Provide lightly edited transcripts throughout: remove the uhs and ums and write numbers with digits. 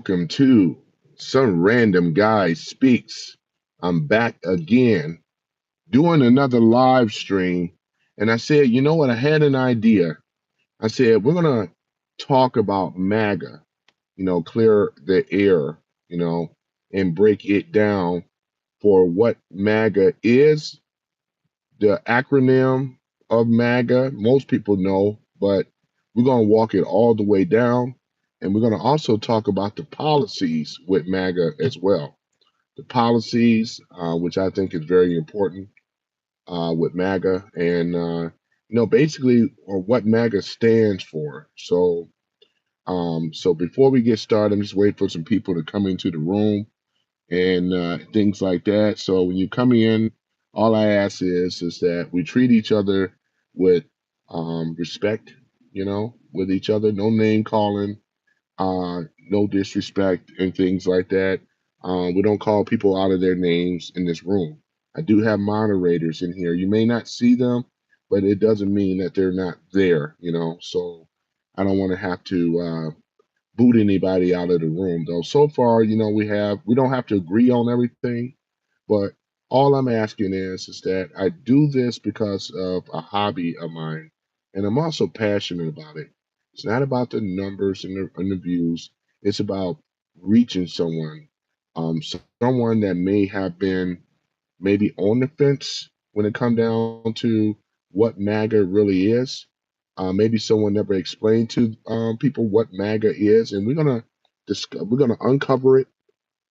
Welcome to Some Random Guy Speaks. I'm back again doing another live stream. And I said, you know what? I had an idea. I said, we're going to talk about MAGA, clear the air, and break it down for what MAGA is, the acronym of MAGA. Most people know, but we're going to walk it all the way down. And we're going to also talk about the policies with MAGA as well. The policies, which I think is very important with MAGA, and basically what MAGA stands for. So before we get started, I'm just waiting for some people to come into the room and things like that. So when you come in, all I ask is that we treat each other with respect, with each other, no name calling, no disrespect and things like that. We don't call people out of their names in this room. I do have moderators in here. You may not see them, but it doesn't mean that they're not there, So I don't want to have to boot anybody out of the room, though. So far, we don't have to agree on everything, but all I'm asking is that I do this because of a hobby of mine, and I'm also passionate about it. It's not about the numbers and the views. It's about reaching someone, someone that may have been maybe on the fence when it come down to what MAGA really is. Maybe someone never explained to people what MAGA is, and we're gonna uncover it.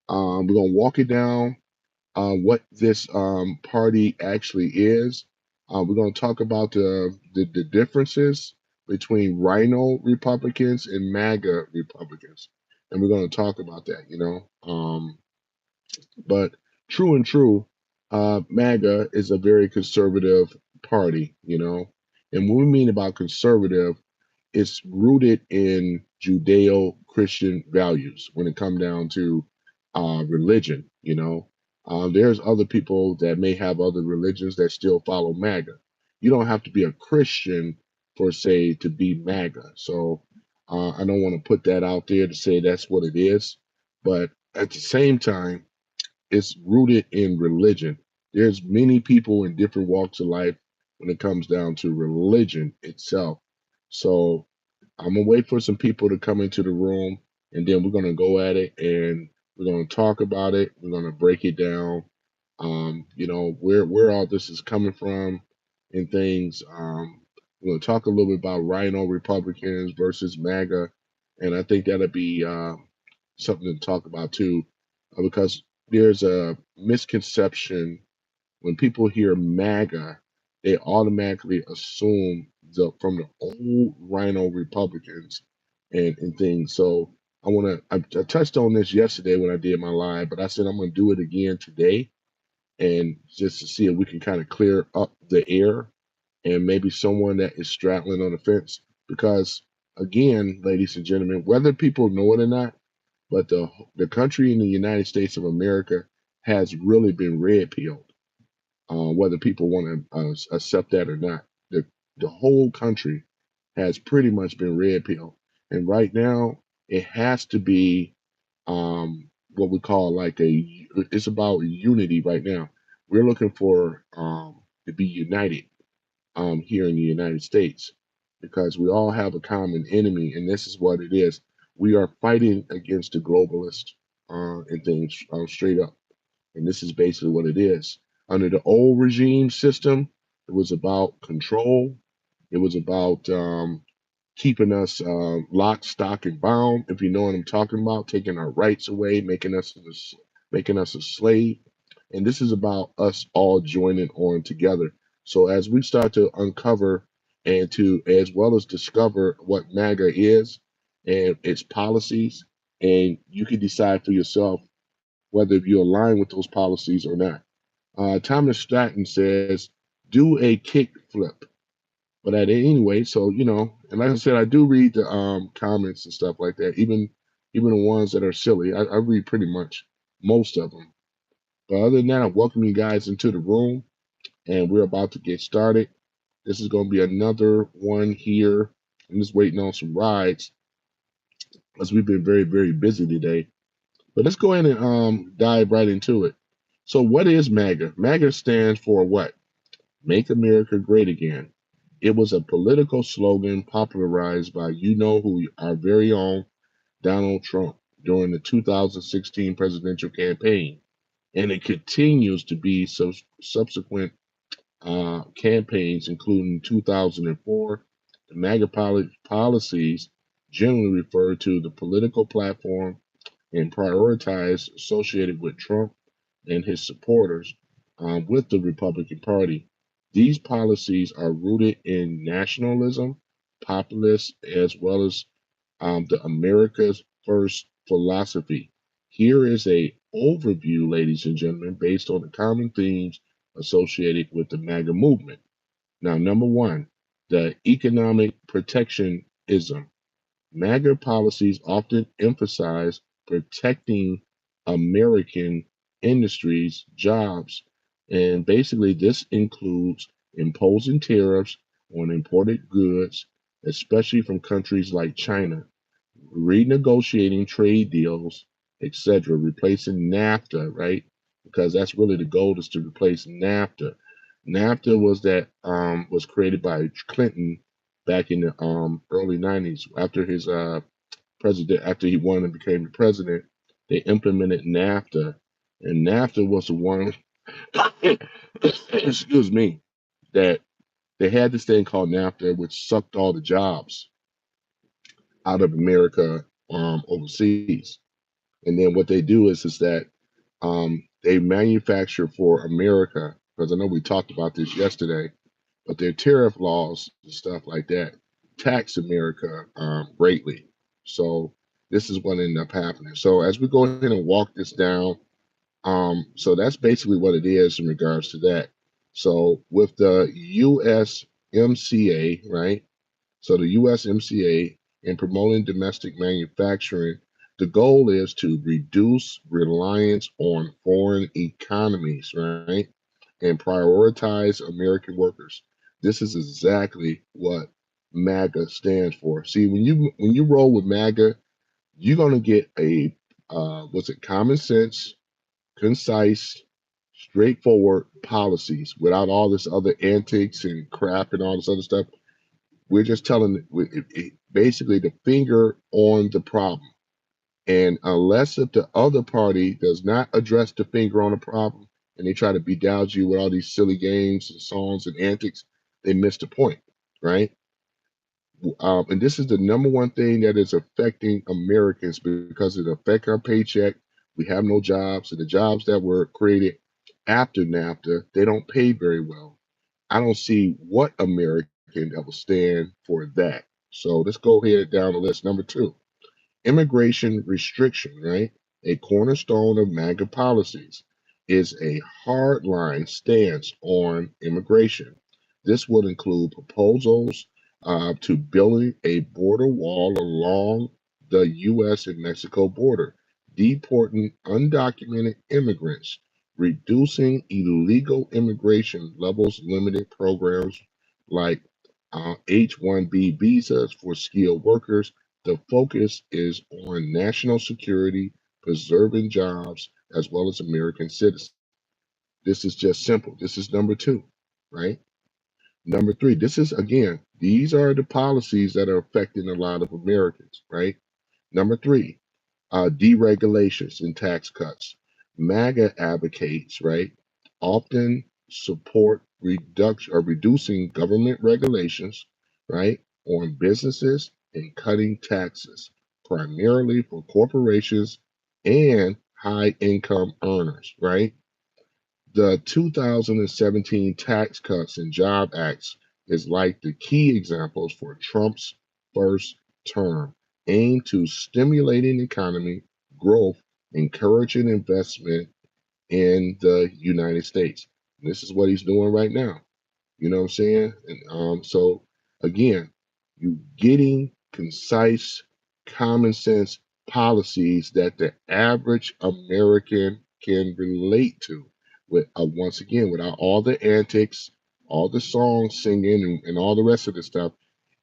We're gonna walk it down what this party actually is. We're going to talk about the differences between Rhino Republicans and MAGA Republicans, and we're going to talk about that. But true and true, MAGA is a very conservative party. And what we mean about conservative, it's rooted in Judeo-Christian values when it comes down to religion. There's other people that may have other religions that still follow MAGA. You don't have to be a Christian for say to be MAGA. So I don't want to put that out there to say that's what it is, but at the same time, it's rooted in religion. There's many people in different walks of life when it comes down to religion itself. So I'm gonna wait for some people to come into the room, and then we're gonna go at it, and we're gonna talk about it. We're gonna break it down. Where all this is coming from, and things. We're gonna talk a little bit about Rhino Republicans versus MAGA, and I think that'll be something to talk about too, because there's a misconception when people hear MAGA, they automatically assume from the old Rhino Republicans and things. So I touched on this yesterday when I did my live, but I said I'm gonna do it again today, and just to see if we can kind of clear up the air and maybe someone that is straddling on the fence. Because again, ladies and gentlemen, whether people know it or not, but the country in the United States of America has really been red pilled, whether people want to accept that or not. The whole country has pretty much been red pilled, and right now it has to be what we call like it's about unity right now. We're looking for to be united here in the United States because we all have a common enemy, and this is what it is. We are fighting against the globalists and things straight up. And this is basically what it is. Under the old regime system, it was about control. It was about keeping us locked, stock, and bound. If you know what I'm talking about, taking our rights away, making us a slave. And this is about us all joining on together. So as we start to uncover and to as well as discover what MAGA is and its policies, and you can decide for yourself whether you align with those policies or not. Thomas Stratton says, do a kick flip. But at anyway, so and like I said, I do read the comments and stuff like that, even the ones that are silly. I read pretty much most of them. But other than that, I welcome you guys into the room, and we're about to get started. This is going to be another one here. I'm just waiting on some rides. as we've been very, very busy today. But let's go ahead and dive right into it. So, what is MAGA? MAGA stands for what? Make America Great Again. It was a political slogan popularized by you know who, our very own Donald Trump during the 2016 presidential campaign. And it continues to be subsequent campaigns, including 2004. The MAGA policies generally refer to the political platform and prioritize associated with Trump and his supporters with the Republican Party. These policies are rooted in nationalism, populist, as well as the America's First philosophy. Here is a overview, ladies and gentlemen, based on the common themes associated with the MAGA movement. Now, number one, the economic protectionism. MAGA policies often emphasize protecting American industries, jobs, and basically this includes imposing tariffs on imported goods, especially from countries like China, renegotiating trade deals, etc., replacing NAFTA, right? Because that's really the goal is to replace NAFTA. NAFTA was created by Clinton back in the early '90s after his after he won and became the president. They implemented NAFTA, and NAFTA was the one, excuse me, that they had this thing called NAFTA, which sucked all the jobs out of America overseas. And then what they do is that they manufacture for America, because I know we talked about this yesterday, but their tariff laws and stuff like that tax America greatly. So this is what ended up happening. So as we go ahead and walk this down, so that's basically what it is in regards to that. So with the USMCA, right? So the USMCA in promoting domestic manufacturing, the goal is to reduce reliance on foreign economies, right? And prioritize American workers. This is exactly what MAGA stands for. See, when you roll with MAGA, you're gonna get a what's it common sense, concise, straightforward policies without all this other antics and crap and all this other stuff. We're just telling basically the finger on the problem. And unless if the other party does not address the finger on the problem and they try to bedazzle you with all these silly games and songs and antics, they miss the point, right? And this is the number one thing that is affecting Americans because it affects our paycheck. We have no jobs, and the jobs that were created after NAFTA, they don't pay very well. I don't see what American that will stand for that. So let's go ahead down the list. Number two, immigration restriction, right? A cornerstone of MAGA policies is a hardline stance on immigration. This would include proposals to building a border wall along the U.S. and Mexico border, deporting undocumented immigrants, reducing illegal immigration levels, limited programs like H-1B visas for skilled workers. The focus is on national security, preserving jobs, as well as American citizens. This is just simple. This is number two, right? Number three, this is again, these are the policies that are affecting a lot of Americans, right? Number three, deregulations and tax cuts. MAGA advocates, right, often support reduction or reducing government regulations, right, on businesses and cutting taxes, primarily for corporations and high income earners, right? The 2017 Tax Cuts and Job Acts is like the key examples for Trump's first term, aimed to stimulating economy growth, encouraging investment in the United States. And this is what he's doing right now. You know what I'm saying? And so again, you getting concise, common sense policies that the average American can relate to. With once again, without all the antics, all the song singing, and all the rest of the stuff,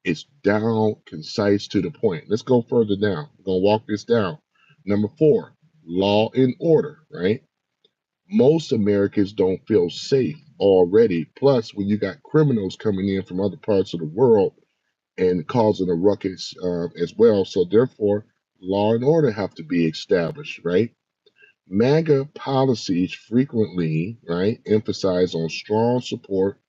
It's down, concise, to the point. Let's go further down. We're gonna walk this down. Number four, law and order, right? Most Americans don't feel safe already. Plus, when you got criminals coming in from other parts of the world and causing a ruckus as well, so therefore, law and order have to be established, right? MAGA policies frequently, right, emphasize on strong support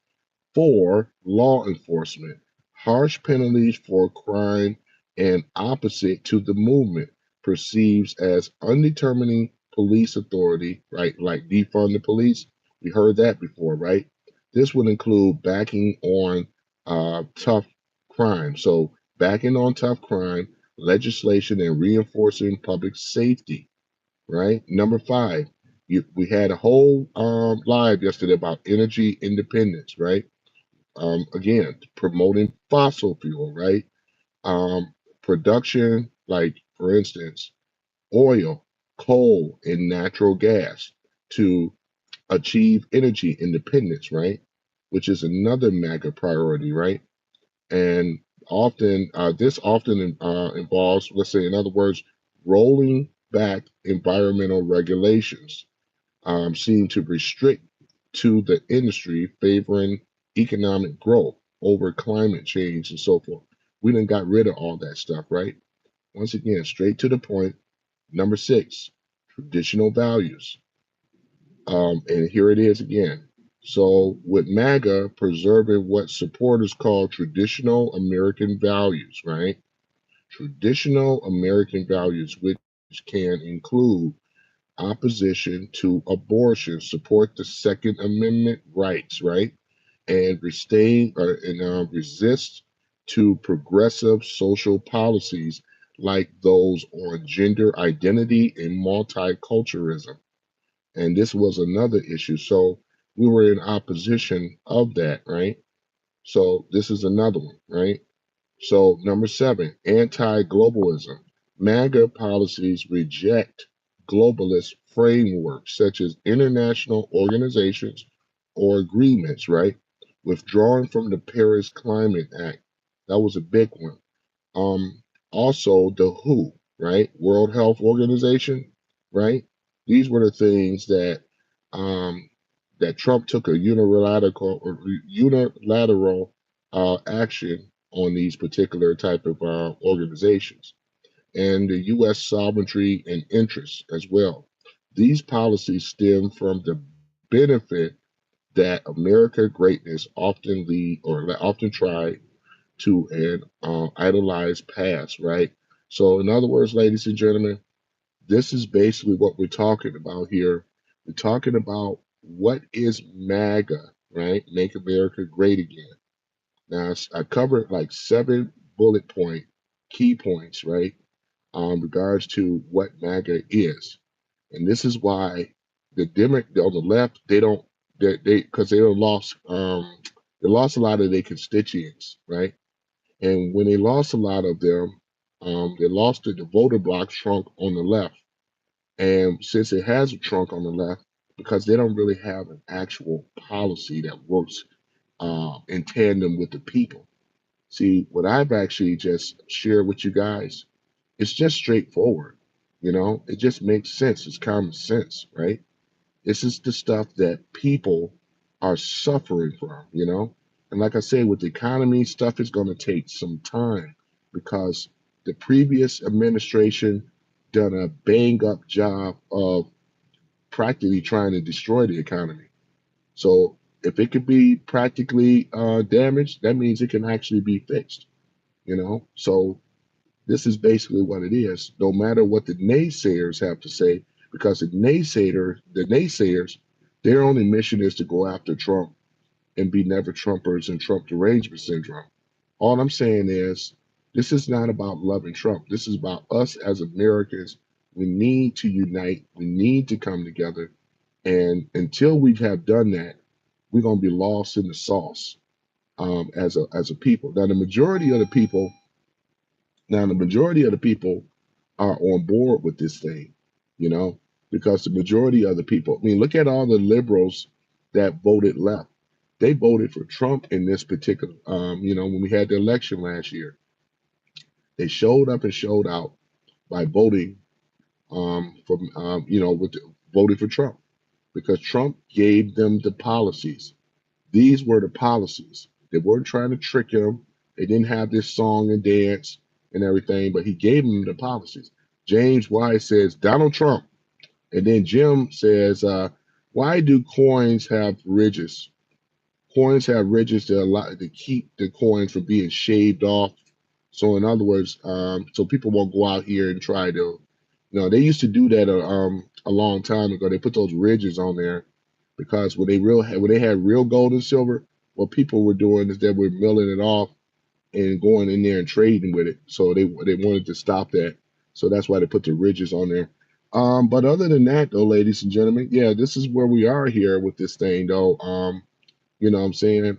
for law enforcement, harsh penalties for crime, and opposite to the movement perceives as undetermining police authority, right? Like defund the police. We heard that before, right? This would include backing on tough crime. So, backing on tough crime legislation and reinforcing public safety, right? Number five, we had a whole live yesterday about energy independence, right? Again, promoting fossil fuel, right? Production, like for instance, oil, coal, and natural gas to achieve energy independence, right? Which is another MAGA priority, right? And this often involves, let's say, in other words, rolling back environmental regulations seem to restrict to the industry, favoring economic growth over climate change and so forth. We done got rid of all that stuff, right? Once again, straight to the point. Number six, traditional values. And here it is again. So, with MAGA, preserving what supporters call traditional American values, right? Traditional American values, which can include opposition to abortion, support the Second Amendment rights, right? And resist to progressive social policies like those on gender identity and multiculturalism. And this was another issue. So we were in opposition of that, right? So this is another one, right? So, number seven, anti globalism. MAGA policies reject globalist frameworks such as international organizations or agreements, right? Withdrawing from the Paris Climate Act. That was a big one. Also, the WHO, right? World Health Organization, right? These were the things um, that Trump took a unilateral action on these particular type of organizations, and the U.S. sovereignty and interests as well. These policies stem from the benefit that America greatness often lead or often try to an idolized past, right? So, in other words, ladies and gentlemen, this is basically what we're talking about here. We're talking about what is MAGA, right? Make America Great Again. Now, I covered like seven bullet point key points, right? Regards to what MAGA is, and this is why the Demo on the left they because they don't lost they lost a lot of their constituents, right? And when they lost a lot of them, they lost the voter bloc shrunk on the left. And since it has a trunk on the left, because they don't really have an actual policy that works in tandem with the people. See, what I've actually just shared with you guys, it's just straightforward. It just makes sense. It's common sense, right? This is the stuff that people are suffering from. And like I said, with the economy, stuff is going to take some time because the previous administration done a bang up job of practically trying to destroy the economy. So if it could be practically damaged, that means it can actually be fixed. So this is basically what it is. No matter what the naysayers have to say, because the naysayers, their only mission is to go after Trump and be never Trumpers and Trump derangement syndrome. All I'm saying is this is not about loving Trump. This is about us as Americans. We need to unite. We need to come together. And until we have done that, we're going to be lost in the sauce as a people. Now the majority of the people are on board with this thing, you know, because the majority of the people. I mean, look at all the liberals that voted left. They voted for Trump in this particular, when we had the election last year. They showed up and showed out by voting voting for Trump because Trump gave them the policies. These were the policies. They weren't trying to trick him. They didn't have this song and dance and everything, but he gave them the policies. James White says Donald Trump, and then Jim says, "Why do coins have ridges? Coins have ridges to allow to keep the coins from being shaved off. So in other words, so people won't go out here and try to, they used to do that a long time ago. They put those ridges on there because when they had real gold and silver, what people were doing is they were milling it off and going in there and trading with it. So they wanted to stop that. So that's why they put the ridges on there. But other than that, though, ladies and gentlemen, yeah, this is where we are here with this thing, though. You know what I'm saying?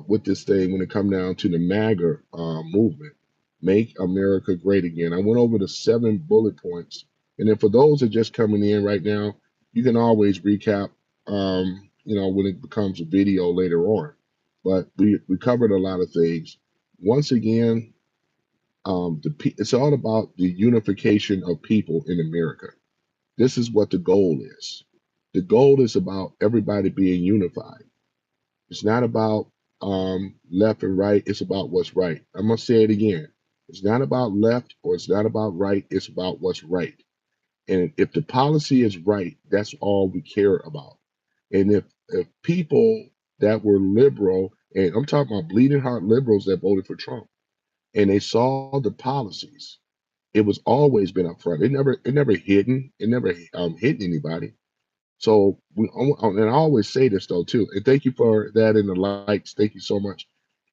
With this thing when it come down to the MAGA movement, make America great again. I went over the 7 bullet points, and then for those that are just coming in right now, you can always recap, when it becomes a video later on. But we covered a lot of things. Once again, it's all about the unification of people in America. This is what the goal is. The goal is about everybody being unified. It's not about left and right. It's about what's right. I'm gonna say it again. It's not about left or it's not about right. It's about what's right. And if the policy is right, that's all we care about. And if people that were liberal, and I'm talking about bleeding heart liberals that voted for Trump, and they saw the policies, it was always been up front. It never hidden. It never hidden anybody. So and I always say this though too, and thank you for that in the likes. Thank you so much.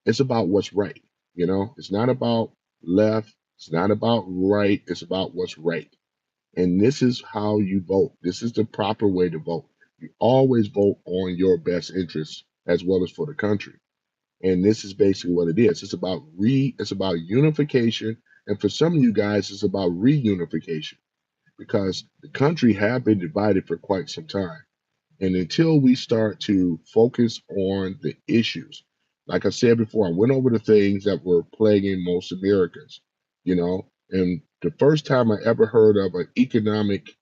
It's about what's right. It's not about left. It's not about right. It's about what's right. And this is how you vote. This is the proper way to vote. You always vote on your best interests as well as for the country. And this is basically what it is. It's about unification. And for some of you guys, it's about reunification because the country have been divided for quite some time. And until we start to focus on the issues, like I said before, I went over the things that were plaguing most Americans, and the first time I ever heard of an economic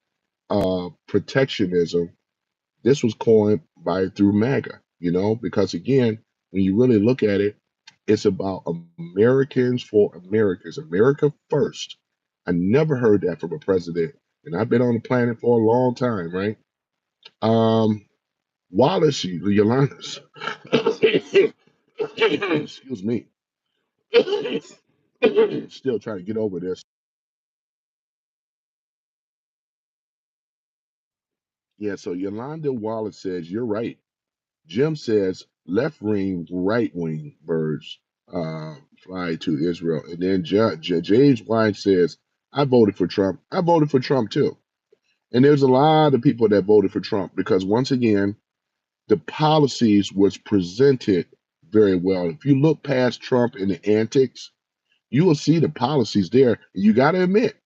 protectionism, this was coined by through MAGA, because again, when you really look at it, it's about Americans for Americans, America first. I never heard that from a president, and I've been on the planet for a long time, right? Um, Wallace, Yolanda's, excuse me, still trying to get over this. Yeah, so Yolanda Wallace says, you're right. Jim says, left wing, right wing birds fly to Israel. And then James Wine says, I voted for Trump. I voted for Trump too. And there's a lot of people that voted for Trump because once again, the policies was presented very well. If you look past Trump and the antics, you will see the policies there. You got to admit,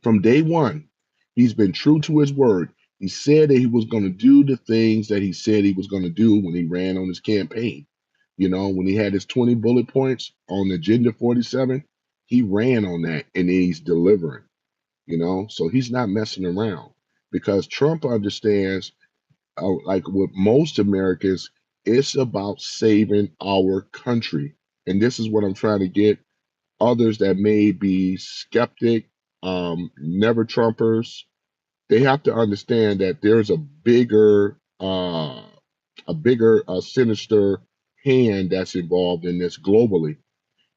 from day one, he's been true to his word. He said that he was going to do the things that he said he was going to do when he ran on his campaign. When he had his 20 bullet points on Agenda 47, he ran on that and he's delivering, so he's not messing around because Trump understands, like with most Americans, it's about saving our country. And this is what I'm trying to get others that may be skeptic, never Trumpers, they have to understand that there's a bigger, sinister hand that's involved in this globally.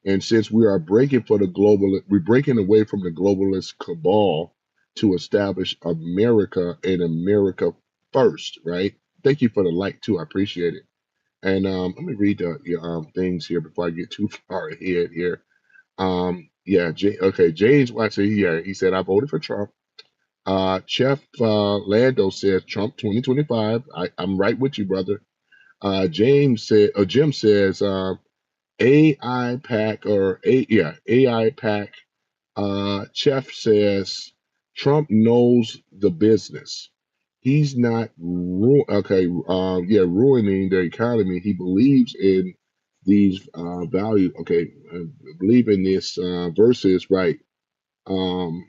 And since we are we're breaking away from the globalist cabal to establish America and America first, right? Thank you for the like too. I appreciate it. And let me read the things here before I get too far ahead here. Yeah, okay, James Watson, yeah, he said, I voted for Trump. Chef Lando says Trump 2025. I'm right with you, brother. Jim says, AI pack or AI pack. Chef says Trump knows the business. He's not okay. Yeah, ruining the economy. He believes in these values. Okay, believe in this verses, right? Um,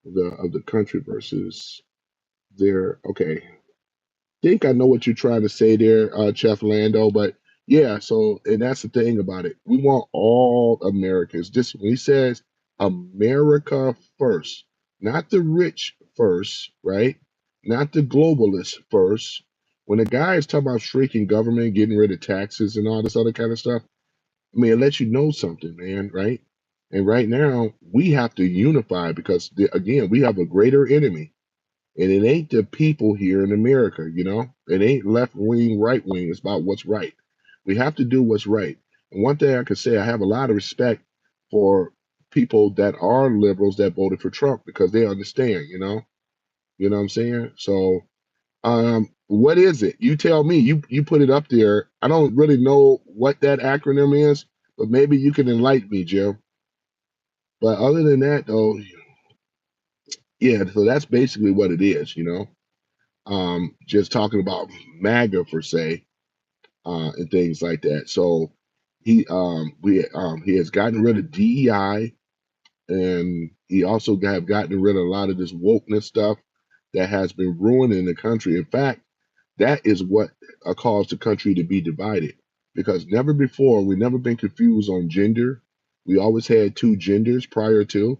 the of the country versus their. Okay, think I know what you're trying to say there, Chef Lando, but yeah, so and that's the thing about it. We want all Americans. Just when he says America first, not the rich first, right? Not the globalists first. When the guy is talking about shrinking government, getting rid of taxes and all this other kind of stuff, I mean, it lets you know something, man, right? And right now, we have to unify because, again, we have a greater enemy and it ain't the people here in America, you know? It ain't left wing, right wing. It's about what's right. We have to do what's right. And one thing I can say, I have a lot of respect for people that are liberals that voted for Trump because they understand, you know? You know what I'm saying? So, what is it? You tell me. You put it up there. I don't really know what that acronym is, but maybe you can enlighten me, Jim. But other than that, though, yeah. So that's basically what it is, you know. Just talking about MAGA per se, and things like that. So he has gotten rid of DEI, and he also have gotten rid of a lot of this wokeness stuff that has been ruining the country. In fact, that is what caused the country to be divided. Because never before we never been confused on gender. We always had two genders prior to,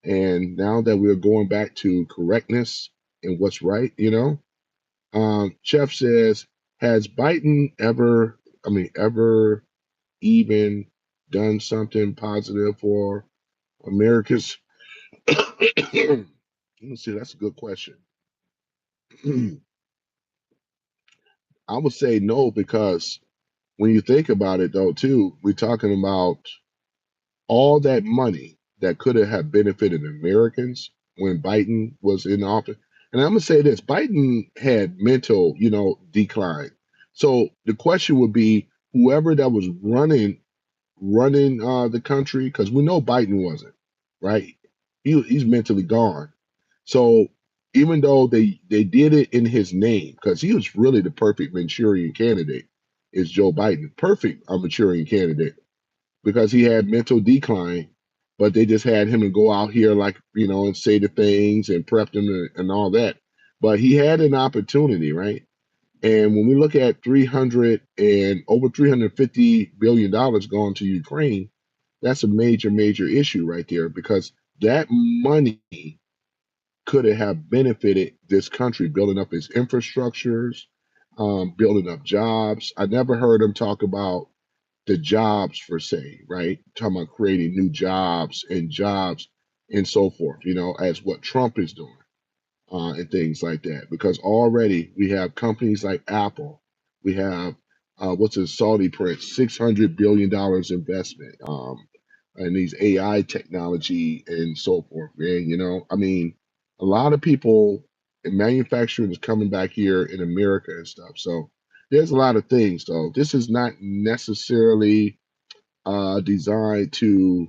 and now that we're going back to correctness and what's right, you know, Chef says, has Biden ever, ever even done something positive for Americans? Let me see. That's a good question. I would say no because when you think about it, though, too, we're talking about all that money that could have benefited Americans when Biden was in office. And I'm gonna say this: Biden had mental, decline. So the question would be, whoever that was running the country, because we know Biden wasn't, right? He's mentally gone. So even though they did it in his name, because he was really the perfect Manchurian candidate, is Joe Biden, perfect Manchurian candidate because he had mental decline, but they just had him and go out here like and say the things and prep them and all that. But he had an opportunity, right? And when we look at 300 and over $350 billion going to Ukraine, that's a major, major issue right there because that money could have benefited this country, building up its infrastructures, building up jobs. I never heard him talk about the jobs per se, right? Talking about creating new jobs and so forth, as what Trump is doing and things like that. Because already we have companies like Apple, we have what's a Saudi prince, $600 billion investment in these AI technology and so forth. Man, a lot of people in manufacturing is coming back here in America and stuff. So there's a lot of things though. This is not necessarily designed to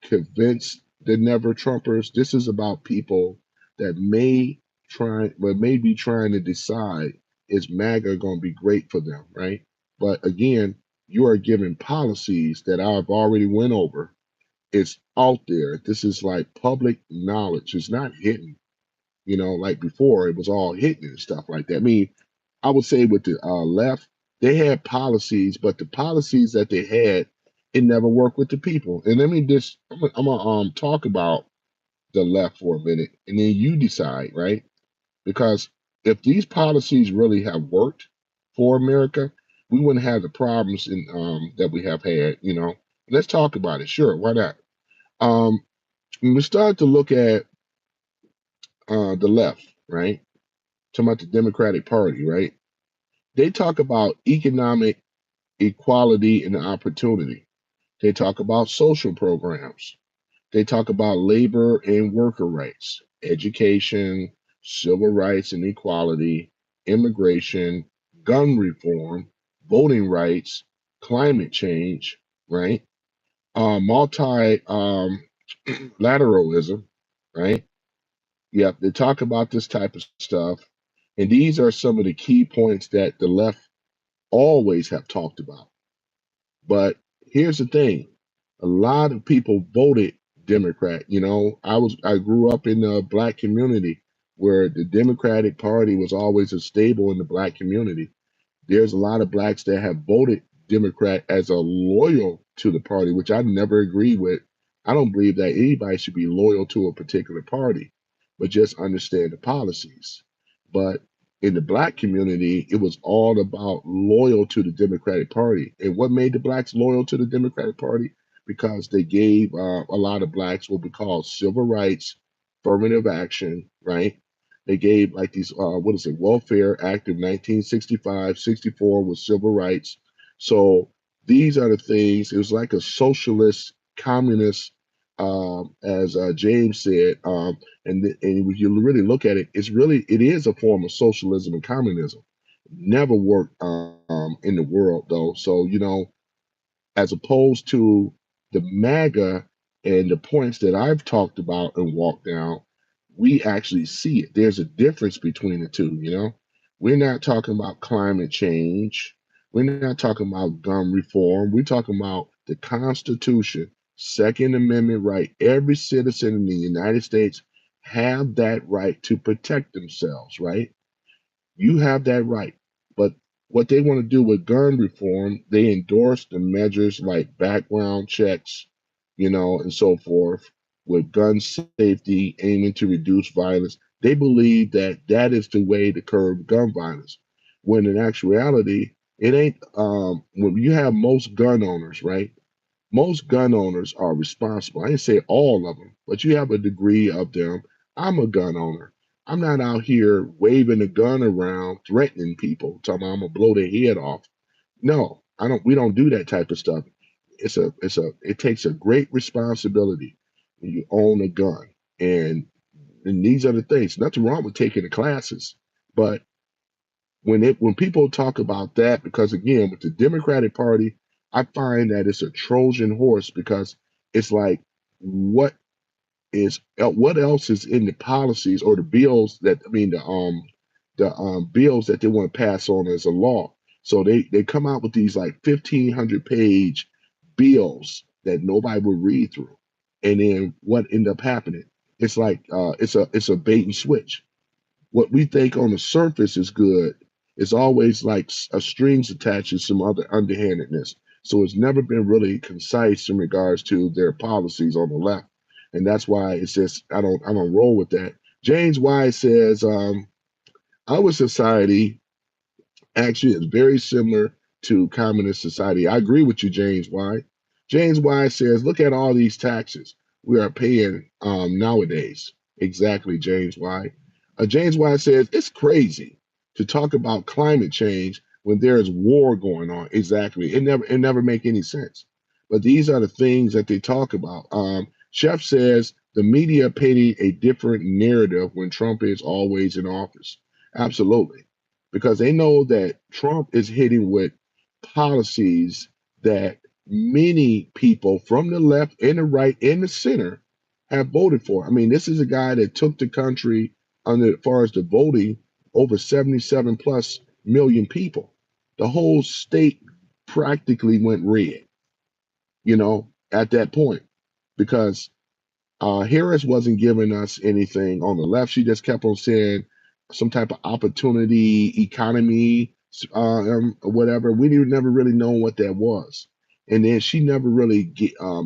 convince the never Trumpers. This is about people that may be trying to decide is MAGA going to be great for them, right? But again, you are given policies that I've already went over. It's out there. This is like public knowledge. It's not hidden. Like before, it was all hidden and stuff like that. I mean, I would say with the left, they had policies, but the policies that they had, it never worked with the people. And let me just, I'm gonna talk about the left for a minute, and then you decide, right? Because if these policies really have worked for America, we wouldn't have the problems that we have had. Let's talk about it. Sure, why not? Um, when we start to look at the left, right? Talking about the Democratic Party, right? They talk about economic equality and opportunity. They talk about social programs. They talk about labor and worker rights, education, civil rights and equality, immigration, gun reform, voting rights, climate change, right? Multi lateralism, right? Yep, they talk about this type of stuff, and these are some of the key points that the left always have talked about. But here's the thing: a lot of people voted Democrat. I grew up in a black community where the Democratic Party was always a stable in the black community. There's a lot of blacks that have voted Democrat as a loyal to the party, which I never agree with. I don't believe that anybody should be loyal to a particular party, but just understand the policies. But in the black community, it was all about loyal to the Democratic Party. And what made the blacks loyal to the Democratic Party? Because they gave a lot of blacks what we call civil rights, affirmative action, right? They gave like these, what is it, Welfare Act of 1965, 64 with civil rights. So these are the things, it was like a socialist, communist, as James said. And when you really look at it, it is a form of socialism and communism. Never worked in the world though. So, as opposed to the MAGA and the points that I've talked about and walked down, we actually see it. There's a difference between the two. We're not talking about climate change. We're not talking about gun reform. We're talking about the Constitution, Second Amendment right. Every citizen in the United States have that right to protect themselves, right? You have that right. But what they want to do with gun reform, they endorse the measures like background checks, and so forth, with gun safety, aiming to reduce violence. They believe that that is the way to curb gun violence. When in actuality, it ain't. When you have most gun owners, right? Most gun owners are responsible. I didn't say all of them, but you have a degree of them. I'm a gun owner. I'm not out here waving a gun around, threatening people, telling them I'm gonna blow their head off. No, I don't. We don't do that type of stuff. It takes a great responsibility when you own a gun, and these are the things. Nothing wrong with taking the classes, but when people talk about that, because again, with the Democratic Party, I find that it's a Trojan horse because it's like what what else is in the policies or the bills that I mean the bills that they want to pass on as a law. So they come out with these like 1,500-page bills that nobody will read through, and then what end up happening? It's like it's a bait and switch. What we think on the surface is good is always like a strings attached to some other underhandedness. So it's never been really concise in regards to their policies on the left, and that's why it's just I don't roll with that. James Wise says our society actually is very similar to communist society. I agree with you, James White. James White says, look at all these taxes we are paying nowadays. Exactly, James White. James White says, it's crazy to talk about climate change when there is war going on. Exactly. It never make any sense. But these are the things that they talk about. Chef says the media painting a different narrative when Trump is always in office. Absolutely, because they know that Trump is hitting with policies that many people from the left and the right and the center have voted for. I mean, this is a guy that took the country under as far as the voting over 77 plus million people. The whole state practically went red, at that point because Harris wasn't giving us anything on the left. She just kept on saying some type of opportunity economy, whatever. We didn't never really know what that was, and then she never really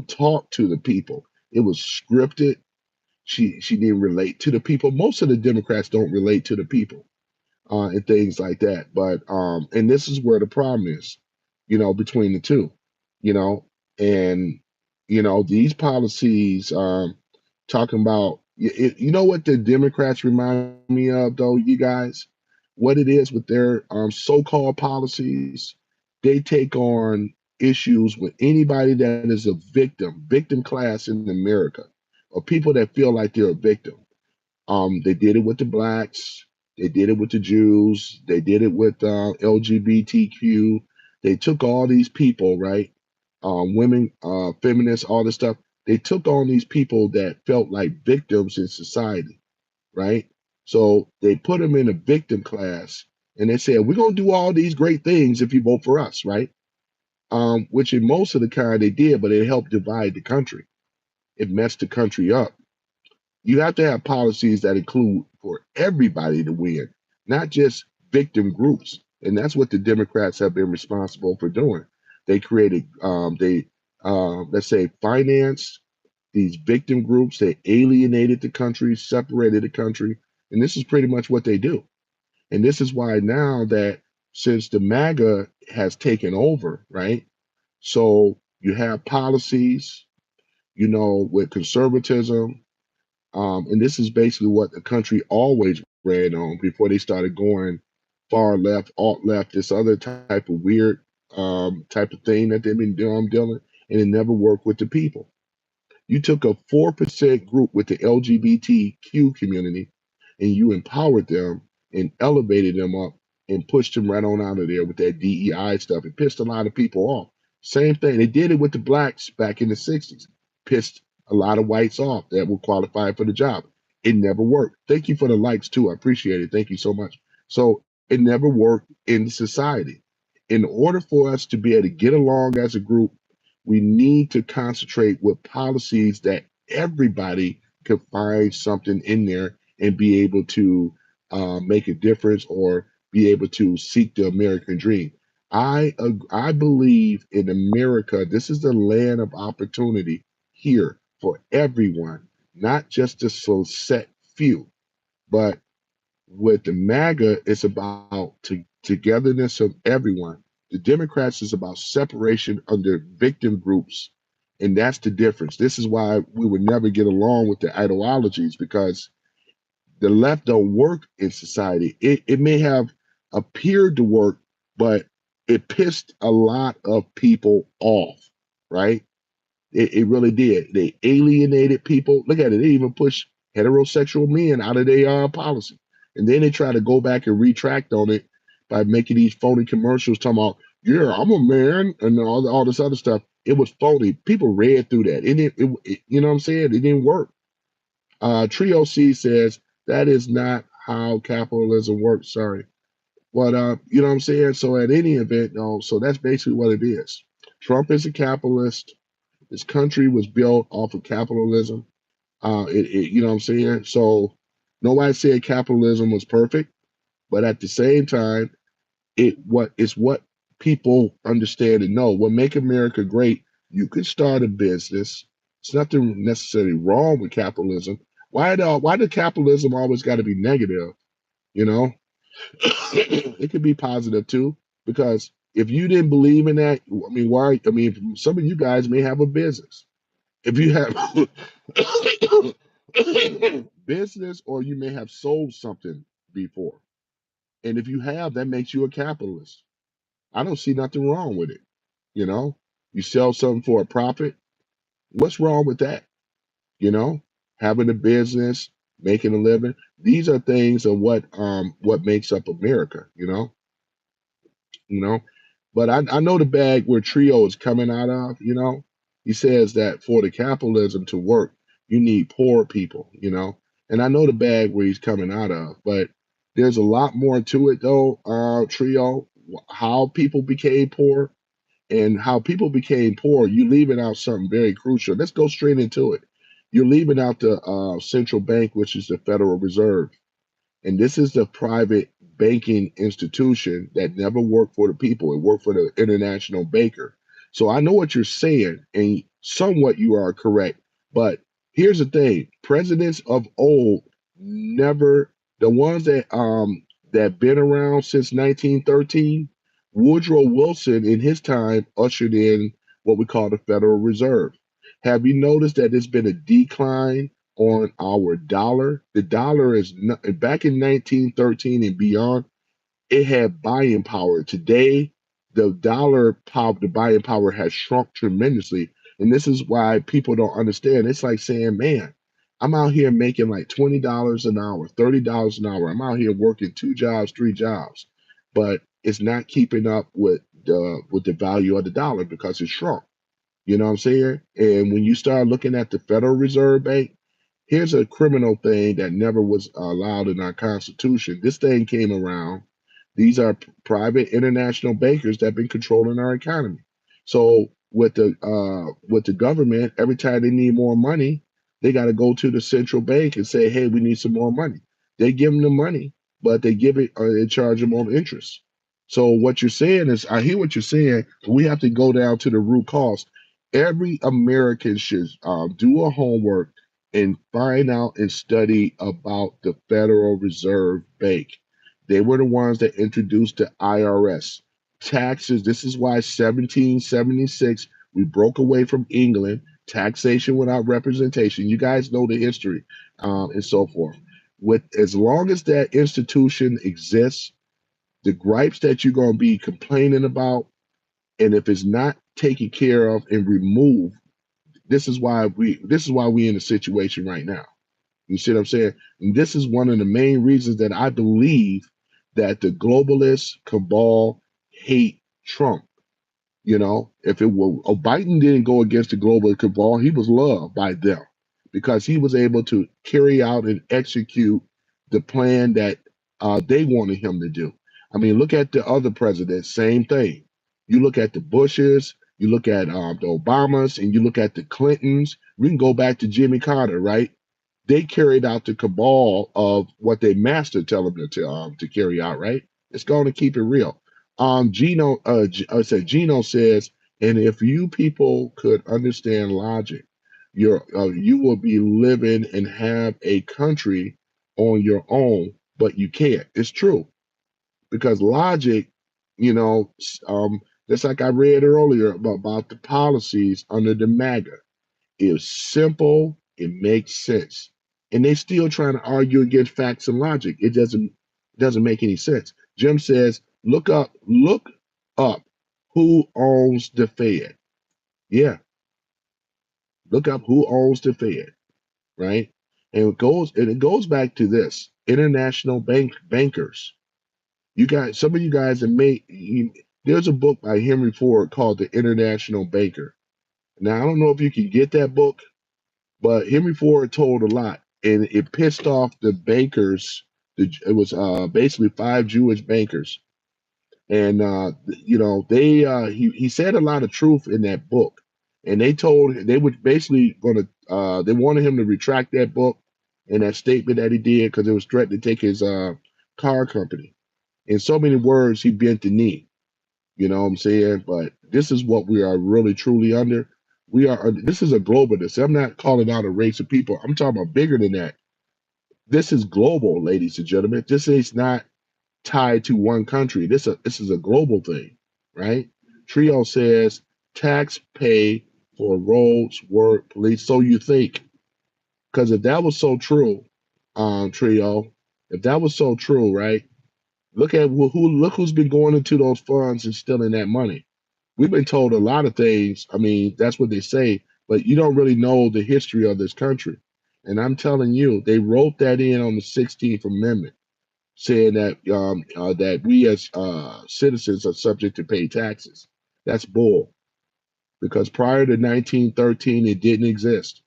talked to the people. It was scripted. She didn't relate to the people. Most of the Democrats don't relate to the people and things like that. But and this is where the problem is, between the two, you know, and these policies talking about you know what the Democrats remind me of though, you guys, what it is with their so-called policies, they take on issues with anybody that is a victim class in America, or people that feel like they're a victim. They did it with the blacks. They did it with the Jews. They did it with LGBTQ. They took all these people, right? Women, feminists, all this stuff. They took on these people that felt like victims in society. right? So they put them in a victim class, and they said, we're going to do all these great things if you vote for us, right? Which in most of the kind they did, but it helped divide the country. It messed the country up. You have to have policies that include for everybody to win, not just victim groups. And that's what the Democrats have been responsible for doing. They created, let's say, financed these victim groups. They alienated the country, separated the country. And this is pretty much what they do. And this is why now that since the MAGA has taken over, right? So you have policies, with conservatism, and this is basically what the country always ran on before they started going far left, alt left, this other type of weird type of thing that they've been dealing, and it never worked with the people. You took a 4% group with the LGBTQ community and you empowered them and elevated them up and pushed them right on out of there with that DEI stuff. It pissed a lot of people off. Same thing. They did it with the blacks back in the 60s. Pissed a lot of whites off that were qualified for the job. It never worked. Thank you for the likes too. I appreciate it. Thank you so much. So it never worked in society. In order for us to be able to get along as a group, we need to concentrate with policies that everybody could find something in there and be able to make a difference or be able to seek the American dream. I believe in America. This is the land of opportunity here for everyone, not just the select few. But with the MAGA, it's about togetherness of everyone. The Democrats is about separation under victim groups, and that's the difference. This is why we would never get along with the ideologies because the left don't work in society. It may have appeared to work, but it pissed a lot of people off, right? It really did. They alienated people. Look at it. They even pushed heterosexual men out of their policy. And then they try to go back and retract on it by making these phony commercials talking about, yeah, I'm a man and all this other stuff. It was phony. People read through that. You know what I'm saying? It didn't work. Trio C says that is not how capitalism works. Sorry. But you know what I'm saying? So at any event, no, so that's basically what it is. Trump is a capitalist. This country was built off of capitalism. You know what I'm saying? So nobody said capitalism was perfect, but at the same time, it's what people understand and know. What make America great? You could start a business. It's nothing necessarily wrong with capitalism. Why did capitalism always got to be negative? You know, it could be positive too. Because if you didn't believe in that, I mean, why? I mean, some of you guys may have a business if you have business or you may have sold something before. And if you have, that makes you a capitalist. I don't see nothing wrong with it. You know, you sell something for a profit. What's wrong with that? You know, having a business, making a living. These are things of what makes up America, you know. But I know the bag where Trio is coming out of, He says that for the capitalism to work, you need poor people. And I know the bag where he's coming out of, but there's a lot more to it though, Trio, how people became poor and how people became poor, you leaving out something very crucial. Let's go straight into it. You're leaving out the central bank, which is the Federal Reserve. And this is the private banking institution that never worked for the people. It worked for the international banker. So I know what you're saying, and somewhat you are correct. But here's the thing: presidents of old never, the ones that been around since 1913. Woodrow Wilson in his time ushered in what we call the Federal Reserve. Have you noticed that there's been a decline on our dollar? The dollar is not, back in 1913 and beyond, it had buying power. Today, the dollar power, the buying power has shrunk tremendously. And this is why people don't understand. It's like saying, man, I'm out here making like $20 an hour, $30 an hour. I'm out here working 2 jobs, 3 jobs, but it's not keeping up with the value of the dollar because it's shrunk. You know what I'm saying? And when you start looking at the Federal Reserve Bank, Here's a criminal thing that never was allowed in our Constitution. This thing came around. These are private international bankers that have been controlling our economy. So with the government, every time they need more money, they got to go to the central bank and say, "Hey, we need some more money." They give them the money, but they give it and charge them on interest. So what you're saying is, I hear what you're saying. But we have to go down to the root cause. Every American should do a homework and find out and study about the Federal Reserve Bank. They were the ones that introduced the IRS. Taxes, this is why 1776 we broke away from England, taxation without representation. You guys know the history and so forth. With as long as that institution exists, the gripes that you're going to be complaining about, and if it's not taken care of and removed, this is why we in the situation right now. You see what I'm saying? And this is one of the main reasons that I believe that the globalists cabal hate Trump. You know, if it were Biden didn't go against the global cabal, he was loved by them because he was able to carry out and execute the plan that they wanted him to do. I mean, look at the other presidents, same thing. You look at the Bushes, you look at the Obamas, and you look at the Clintons. We can go back to Jimmy Carter, right? They carried out the cabal of what their master tell them to carry out, right? It's going to keep it real. I said Gino says, and if you people could understand logic, you will be living and have a country on your own, but you can't. It's true because logic, you know, just like I read earlier about the policies under the Maga. It's simple, it makes sense. And they still trying to argue against facts and logic. It doesn't make any sense. Jim says, look up who owns the Fed. Yeah, look up who owns the Fed, right? And it goes back to this international bankers. You guys, some of you guys have there's a book by Henry Ford called The International Banker. Now I don't know if you can get that book. But Henry Ford told a lot, and it pissed off the bankers. It was basically five Jewish bankers, and he said a lot of truth in that book. And they were basically going to they wanted him to retract that book and that statement that he did because it was threatening to take his car company. In so many words, he bent the knee. You know what I'm saying? But this is what we are really truly under. This is a globalist. I'm not calling out a race of people. I'm talking about bigger than that. This is global, ladies and gentlemen. This is not tied to one country. This is a global thing, right? Trio says tax pay for roads, work, police. So you think. Because if that was so true, Trio, if that was so true, right? Look who's been going into those funds and stealing that money. We've been told a lot of things. I mean, that's what they say, but you don't really know the history of this country. And I'm telling you, they wrote that in on the 16th Amendment, saying that we as citizens are subject to pay taxes. That's bull, because prior to 1913, it didn't exist.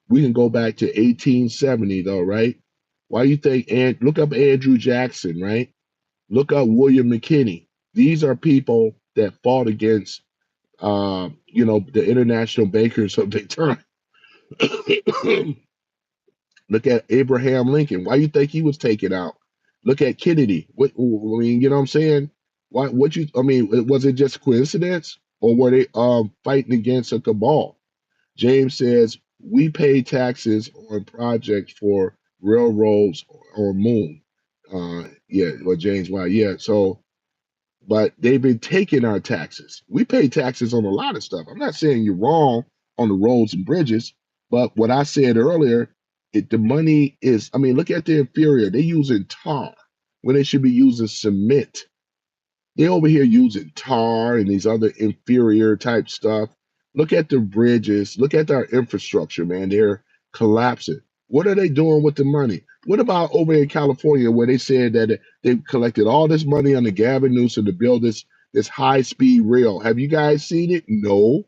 We can go back to 1870, though, right? Why you think? And look up Andrew Jackson, right? Look up William McKinney. These are people that fought against the international bankers of their time. Look at Abraham Lincoln. Why you think he was taken out? Look at Kennedy. What I mean, you know what I'm saying? Why? What you? I mean, was it just coincidence, or were they fighting against a cabal? James says we pay taxes on projects for railroads or moon. Yeah, or James, why? Yeah, so but they've been taking our taxes. We pay taxes on a lot of stuff. I'm not saying you're wrong on the roads and bridges, but what I said earlier, the money is, I mean, look at the inferior. They're using tar when they should be using cement. They over here using tar and these other inferior type stuff. Look at the bridges. Look at our infrastructure, man. They're collapsing. What are they doing with the money? What about over in California where they said that they collected all this money on the Gavin Newsom to build this high speed rail? Have you guys seen it? No.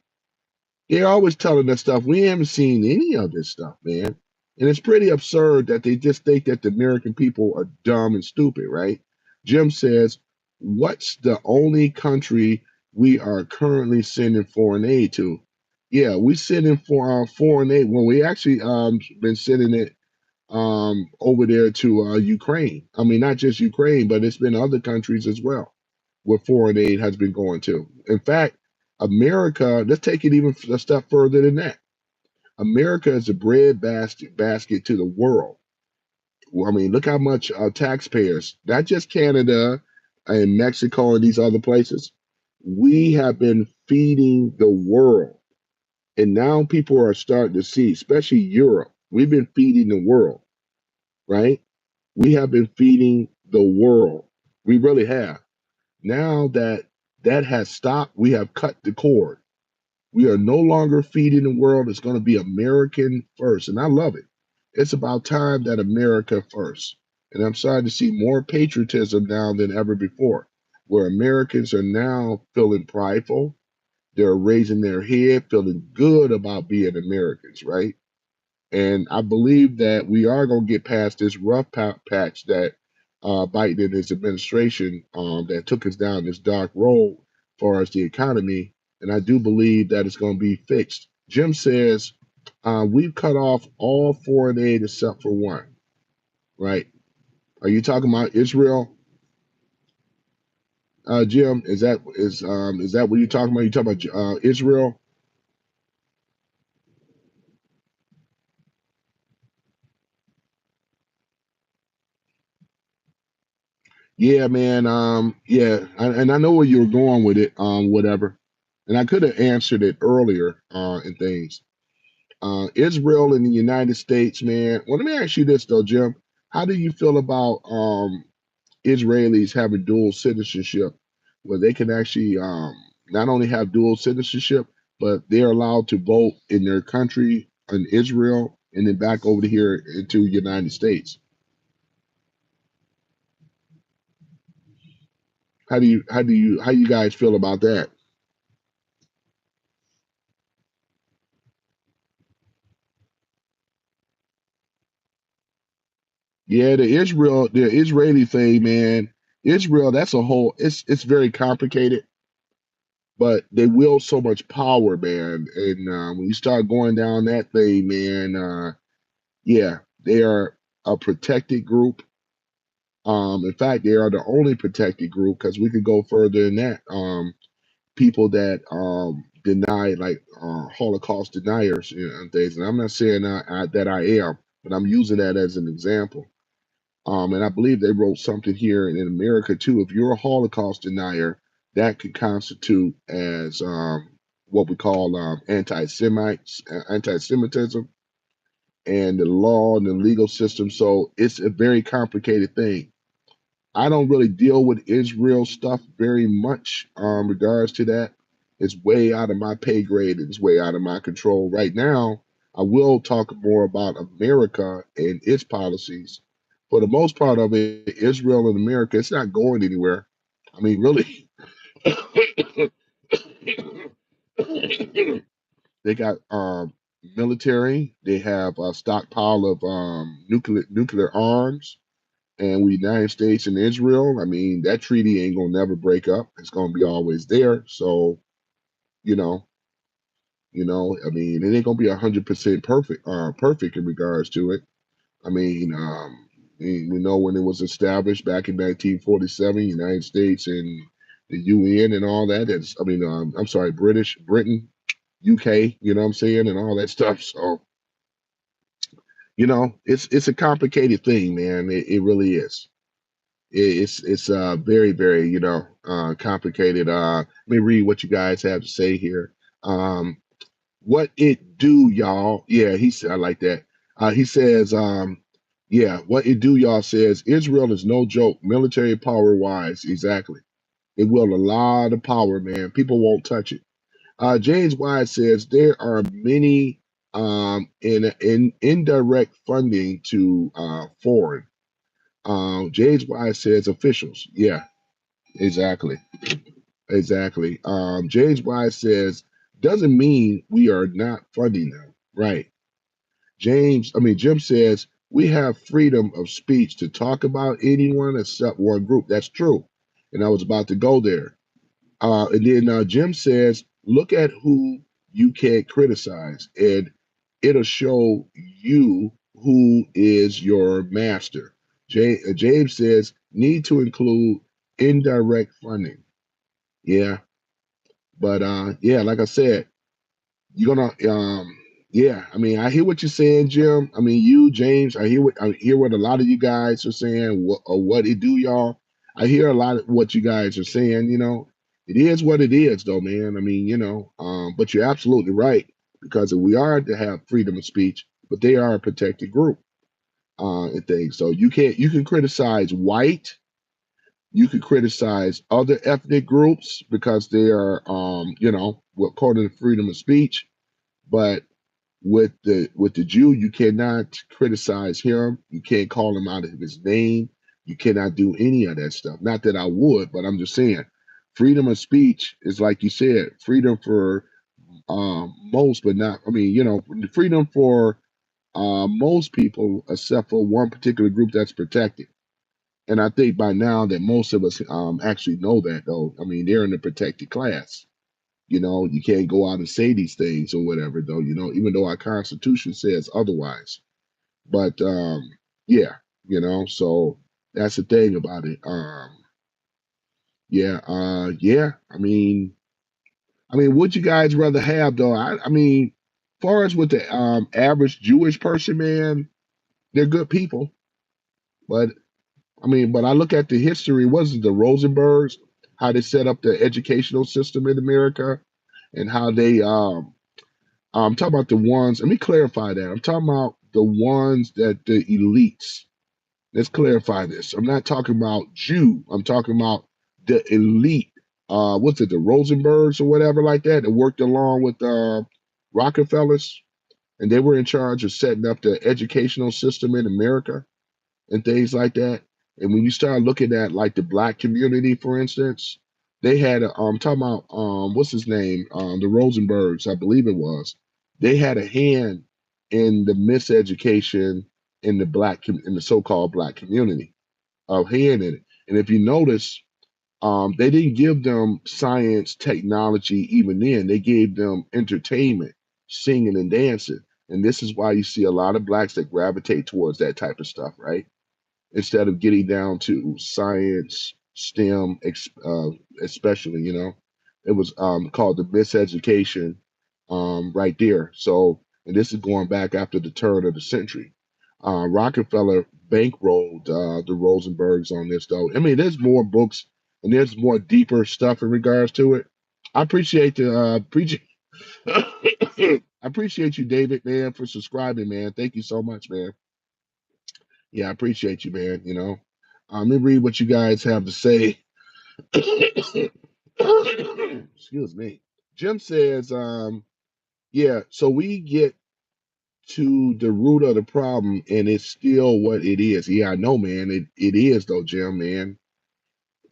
They're always telling us stuff. We haven't seen any of this stuff, man. And it's pretty absurd that they just think that the American people are dumb and stupid, right? Jim says, what's the only country we are currently sending foreign aid to? Yeah, we sending for foreign aid. Well, we actually been sending it over there to Ukraine. I mean, not just Ukraine, but it's been other countries as well where foreign aid has been going to. In fact, America, let's take it even a step further than that. America is a basket to the world. Well, I mean, look how much taxpayers, not just Canada and Mexico and these other places, we have been feeding the world. And now people are starting to see, especially Europe, we've been feeding the world, right? We have been feeding the world. We really have. Now that that has stopped, we have cut the cord. We are no longer feeding the world. It's going to be American first. And I love it. It's about time that America first. And I'm starting to see more patriotism now than ever before, where Americans are now feeling prideful. They're raising their head, feeling good about being Americans, right? And I believe that we are going to get past this rough patch that Biden and his administration that took us down this dark road far as the economy. And I do believe that it's going to be fixed. Jim says we've cut off all foreign aid except for one, right? Are you talking about Israel, Jim? Is that what you're talking about? You talking about Israel? Yeah, man. Yeah, and I know where you were going with it. Whatever. And I could have answered it earlier. And things. Israel and the United States, man. Well, let me ask you this though, Jim. How do you feel about Israelis having dual citizenship, where they can actually not only have dual citizenship, but they're allowed to vote in their country in Israel and then back over to here into United States? How you guys feel about that? Yeah, the Israeli thing, man. Israel, that's a whole. It's very complicated, but they wield so much power, man. And when you start going down that thing, man, yeah, they are a protected group. In fact, they are the only protected group because we could go further than that. People that deny, like Holocaust deniers, and things. And I'm not saying that I am, but I'm using that as an example. And I believe they wrote something here in America too. If you're a Holocaust denier, that could constitute as what we call anti-Semitism, and the law and the legal system. So it's a very complicated thing. I don't really deal with Israel stuff very much regards to that. It's way out of my pay grade. It's way out of my control. Right now, I will talk more about America and its policies. For the most part of it, Israel and America, it's not going anywhere. I mean, really, they got military. They have a stockpile of nuclear arms. And with the United States and Israel, I mean, that treaty ain't gonna never break up. It's gonna be always there. So, you know, I mean, it ain't gonna be 100% perfect in regards to it. I mean, we know when it was established back in 1947, United States and the UN and all that. I'm sorry, Britain, UK. You know what I'm saying, and all that stuff. So, it's a complicated thing, man. It really is. It's very very complicated. Let me read what you guys have to say here. What it do, y'all? Yeah, he said I like that. He says, yeah, what it do, y'all says Israel is no joke, military power wise. Exactly, it will a lot of power, man. People won't touch it. James Wise says there are many in indirect funding to foreign. James Wise says officials. Yeah, exactly. Exactly. James Wise says doesn't mean we are not funding them. Right. Jim says we have freedom of speech to talk about anyone except one group. That's true. And I was about to go there. And then Jim says, look at who you can't criticize, and it'll show you who is your master. James says, need to include indirect funding. Yeah, but yeah, like I said, you're gonna yeah, I mean, I hear what you're saying, Jim. I mean, you, James, I hear what a lot of you guys are saying, what it do, y'all. I hear a lot of what you guys are saying, It is what it is though, man. I mean, but you're absolutely right, because if we are to have freedom of speech, but they are a protected group, and things. So you can criticize white, you can criticize other ethnic groups because they are according to freedom of speech, but with the Jew, you cannot criticize him. You can't call him out of his name. You cannot do any of that stuff. Not that I would, but I'm just saying, freedom of speech is like you said, freedom for most, but not. I mean, freedom for most people, except for one particular group that's protected. And I think by now that most of us actually know that, though. I mean, they're in the protected class. You can't go out and say these things or whatever, though, even though our Constitution says otherwise. But yeah, so that's the thing about it. Yeah, yeah. I mean, would you guys rather have though? I mean, far as with the average Jewish person, man, they're good people. But but I look at the history, was it the Rosenbergs, how they set up the educational system in America, and how they I'm talking about the ones, let me clarify that. I'm talking about the ones that the elites. Let's clarify this. I'm not talking about Jew. I'm talking about the elite. What's it, the Rosenbergs or whatever like that, that worked along with Rockefellers, and they were in charge of setting up the educational system in America and things like that. And when you start looking at like the black community, for instance, they had talking about what's his name, the Rosenbergs, I believe it was. They had a hand in the miseducation in in the so-called black community, a hand in it. And if you notice, they didn't give them science, technology, even then. They gave them entertainment, singing and dancing. And this is why you see a lot of blacks that gravitate towards that type of stuff, right? Instead of getting down to science, STEM, especially, it was called the miseducation right there. So, and this is going back after the turn of the century. Rockefeller bankrolled the Rosenbergs on this, though. I mean, there's more books and there's more deeper stuff in regards to it. I appreciate the preaching. I appreciate you, David, man, for subscribing, man. Thank you so much, man. Yeah, I appreciate you, man. Let me read what you guys have to say. Excuse me. Jim says, yeah, so we get to the root of the problem and it's still what it is. Yeah, I know, man. It is though, Jim, man.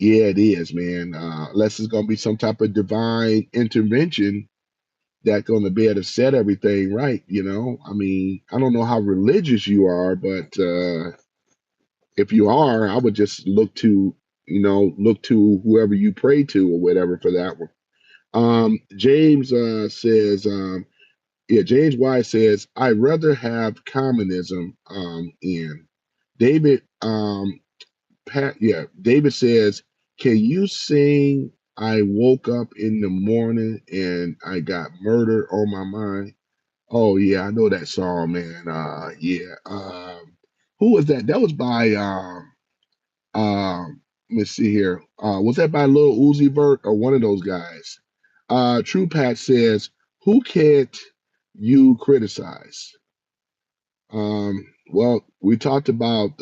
Yeah, it is, man. Unless it's gonna be some type of divine intervention that's gonna be able to set everything right. I mean, I don't know how religious you are, but if you are, I would just look to whoever you pray to or whatever for that one. James says, yeah, James Y says, I'd rather have communism in. David, David says, can you sing I woke up in the morning and I got murder on my mind? Oh yeah, I know that song, man. Yeah. Who was that? That was by let's see here. Was that by Lil Uzi Vert or one of those guys? True Pat says, "Who can't you criticize?" Well, we talked about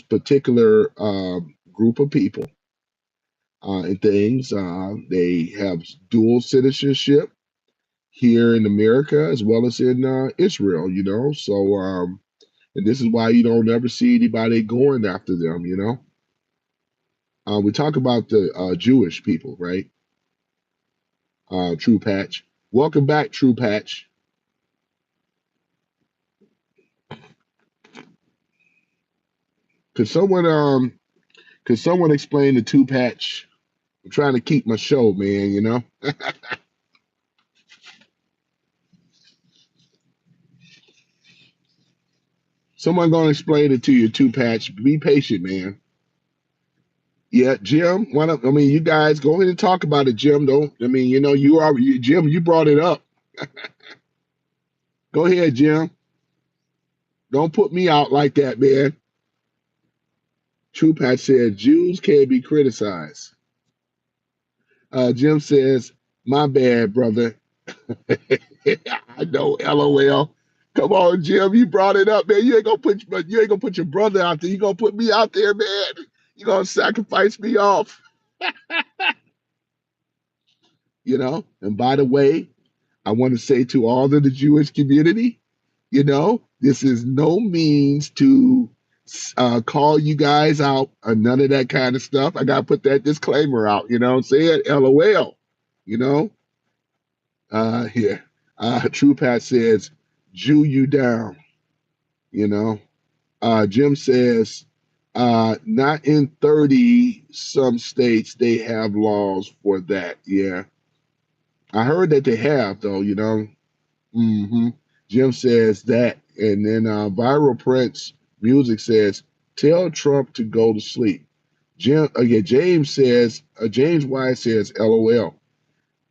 particular group of people and things. They have dual citizenship here in America as well as in Israel. So and this is why you don't ever see anybody going after them. We talk about the Jewish people, right? True Patch. Welcome back, True Patch. Could someone explain the two patch? I'm trying to keep my show, man, you know? Someone gonna explain it to you, two patch. Be patient, man. Yeah, Jim. I mean, you guys go ahead and talk about it, Jim. Don't I mean, Jim. You brought it up. Go ahead, Jim. Don't put me out like that, man. True Pat said Jews can't be criticized. Jim says, "My bad, brother." I know, LOL. Come on, Jim. You brought it up, man. You ain't gonna put your brother out there. You gonna put me out there, man. You gonna sacrifice me off, you know? And by the way, I want to say to all of the Jewish community, this is no means to call you guys out or none of that kind of stuff. I got to put that disclaimer out, you know what I'm saying? LOL, you know? Here. True Pat says, Jew you down, you know? Jim says, not in 30 some states they have laws for that. Yeah. I heard that they have, though, you know? hmm Jim says that, and then Viral Prince Music says, "Tell Trump to go to sleep." Yeah, James Wise says, "LOL."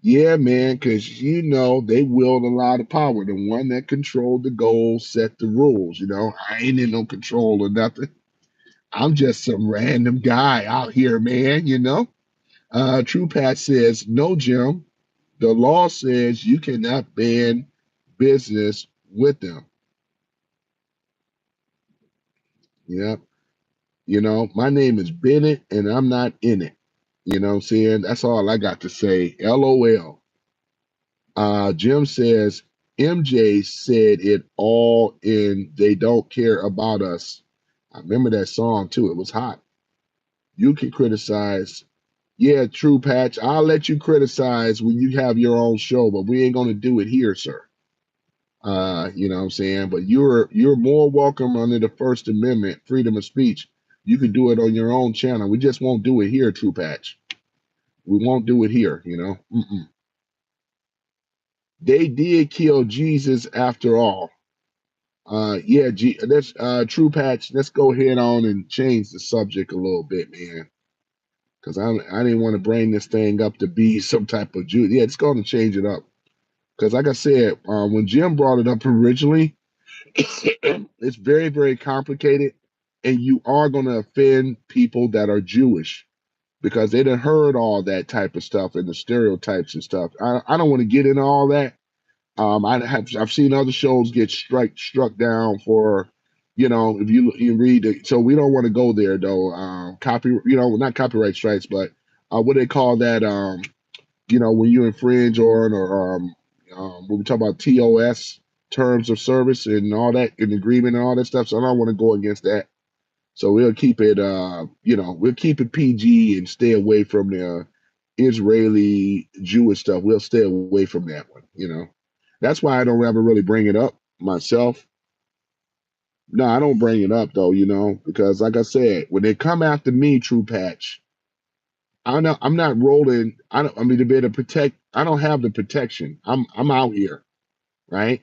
Yeah, man, because they wield a lot of power. The one that controlled the goals set the rules. I ain't in no control or nothing. I'm just some random guy out here, man. True Pat says, "No, Jim. The law says you cannot ban business with them." Yeah. My name is Bennett and I'm not in it. You know what I'm saying? That's all I got to say. LOL. Jim says, MJ said it all in They Don't Care About Us. I remember that song too. It was hot. You can criticize. Yeah, true, Patch. I'll let you criticize when you have your own show, but we ain't going to do it here, sir. You know what I'm saying? But you're more welcome under the First Amendment, freedom of speech. You can do it on your own channel. We just won't do it here, True Patch. We won't do it here. They did kill Jesus after all. Yeah, let's True Patch. Let's go ahead on and change the subject a little bit, man. Because I didn't want to bring this thing up to be some type of Jew. Yeah, it's going to change it up. Because like I said, when Jim brought it up originally, it's very, very complicated, and you are going to offend people that are Jewish because they done heard all that type of stuff and the stereotypes and stuff. I don't want to get into all that. I've seen other shows get struck down for, if you read it. So we don't want to go there though. Not copyright strikes, but what they call that? When you infringe when we talk about TOS, terms of service and all that, an agreement and all that stuff. So I don't want to go against that. So we'll keep it PG and stay away from the Israeli Jewish stuff. We'll stay away from that one. That's why I don't ever really bring it up myself. No, I don't bring it up though, because like I said, when they come after me, True Patch, I'm not rolling. I mean to be able to protect. I don't have the protection. I'm out here, right?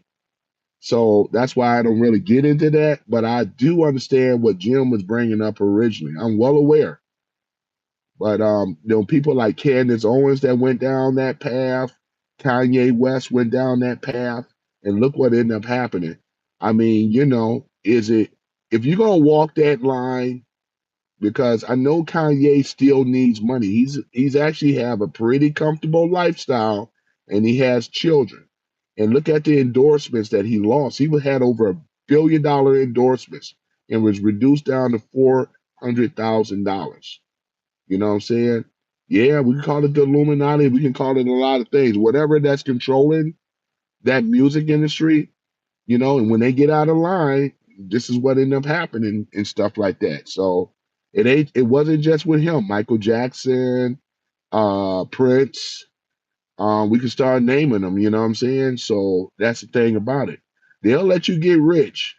So that's why I don't really get into that. But I do understand what Jim was bringing up originally. I'm well aware. But people like Candace Owens that went down that path, Kanye West went down that path, and look what ended up happening. I mean, is it if you're gonna walk that line, because I know Kanye still needs money. He's actually have a pretty comfortable lifestyle, and he has children. And look at the endorsements that he lost. He had over $1 billion endorsements and was reduced down to $400,000. You know what I'm saying? Yeah, we can call it the Illuminati. We can call it a lot of things. Whatever that's controlling that music industry, and when they get out of line, this is what ended up happening and stuff like that. So it wasn't just with him. Michael Jackson, Prince, we can start naming them, you know what I'm saying? So that's the thing about it. They'll let you get rich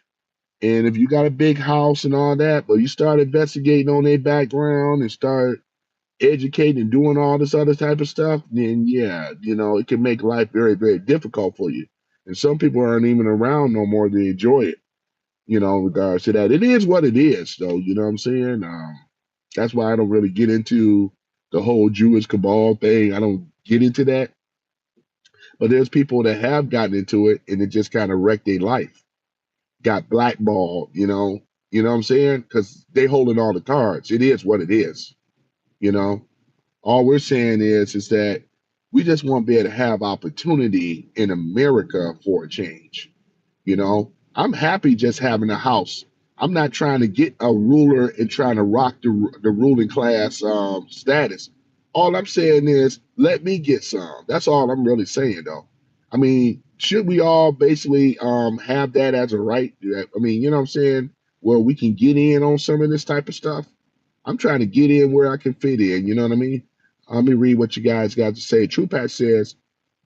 And if you got a big house and all that, but you start investigating on their background and start educating and doing all this other type of stuff, then yeah, it can make life very, very difficult for you. And some people aren't even around no more to enjoy it, in regards to that. It is what it is, though, you know what I'm saying? That's why I don't really get into the whole Jewish cabal thing. I don't get into that. But there's people that have gotten into it and it just kind of wrecked their life. Got blackballed, You know what I'm saying? Because they holding all the cards. It is what it is, you know. All we're saying is that we just want to be able to have opportunity in America for a change. I'm happy just having a house. I'm not trying to get a ruler and trying to rock the ruling class status. All I'm saying is let me get some. That's all I'm really saying, though. I mean, should we all basically have that as a right? I mean, you know what I'm saying? Where we can get in on some of this type of stuff. I'm trying to get in where I can fit in. You know what I mean? Let me read what you guys got to say. True Pat says,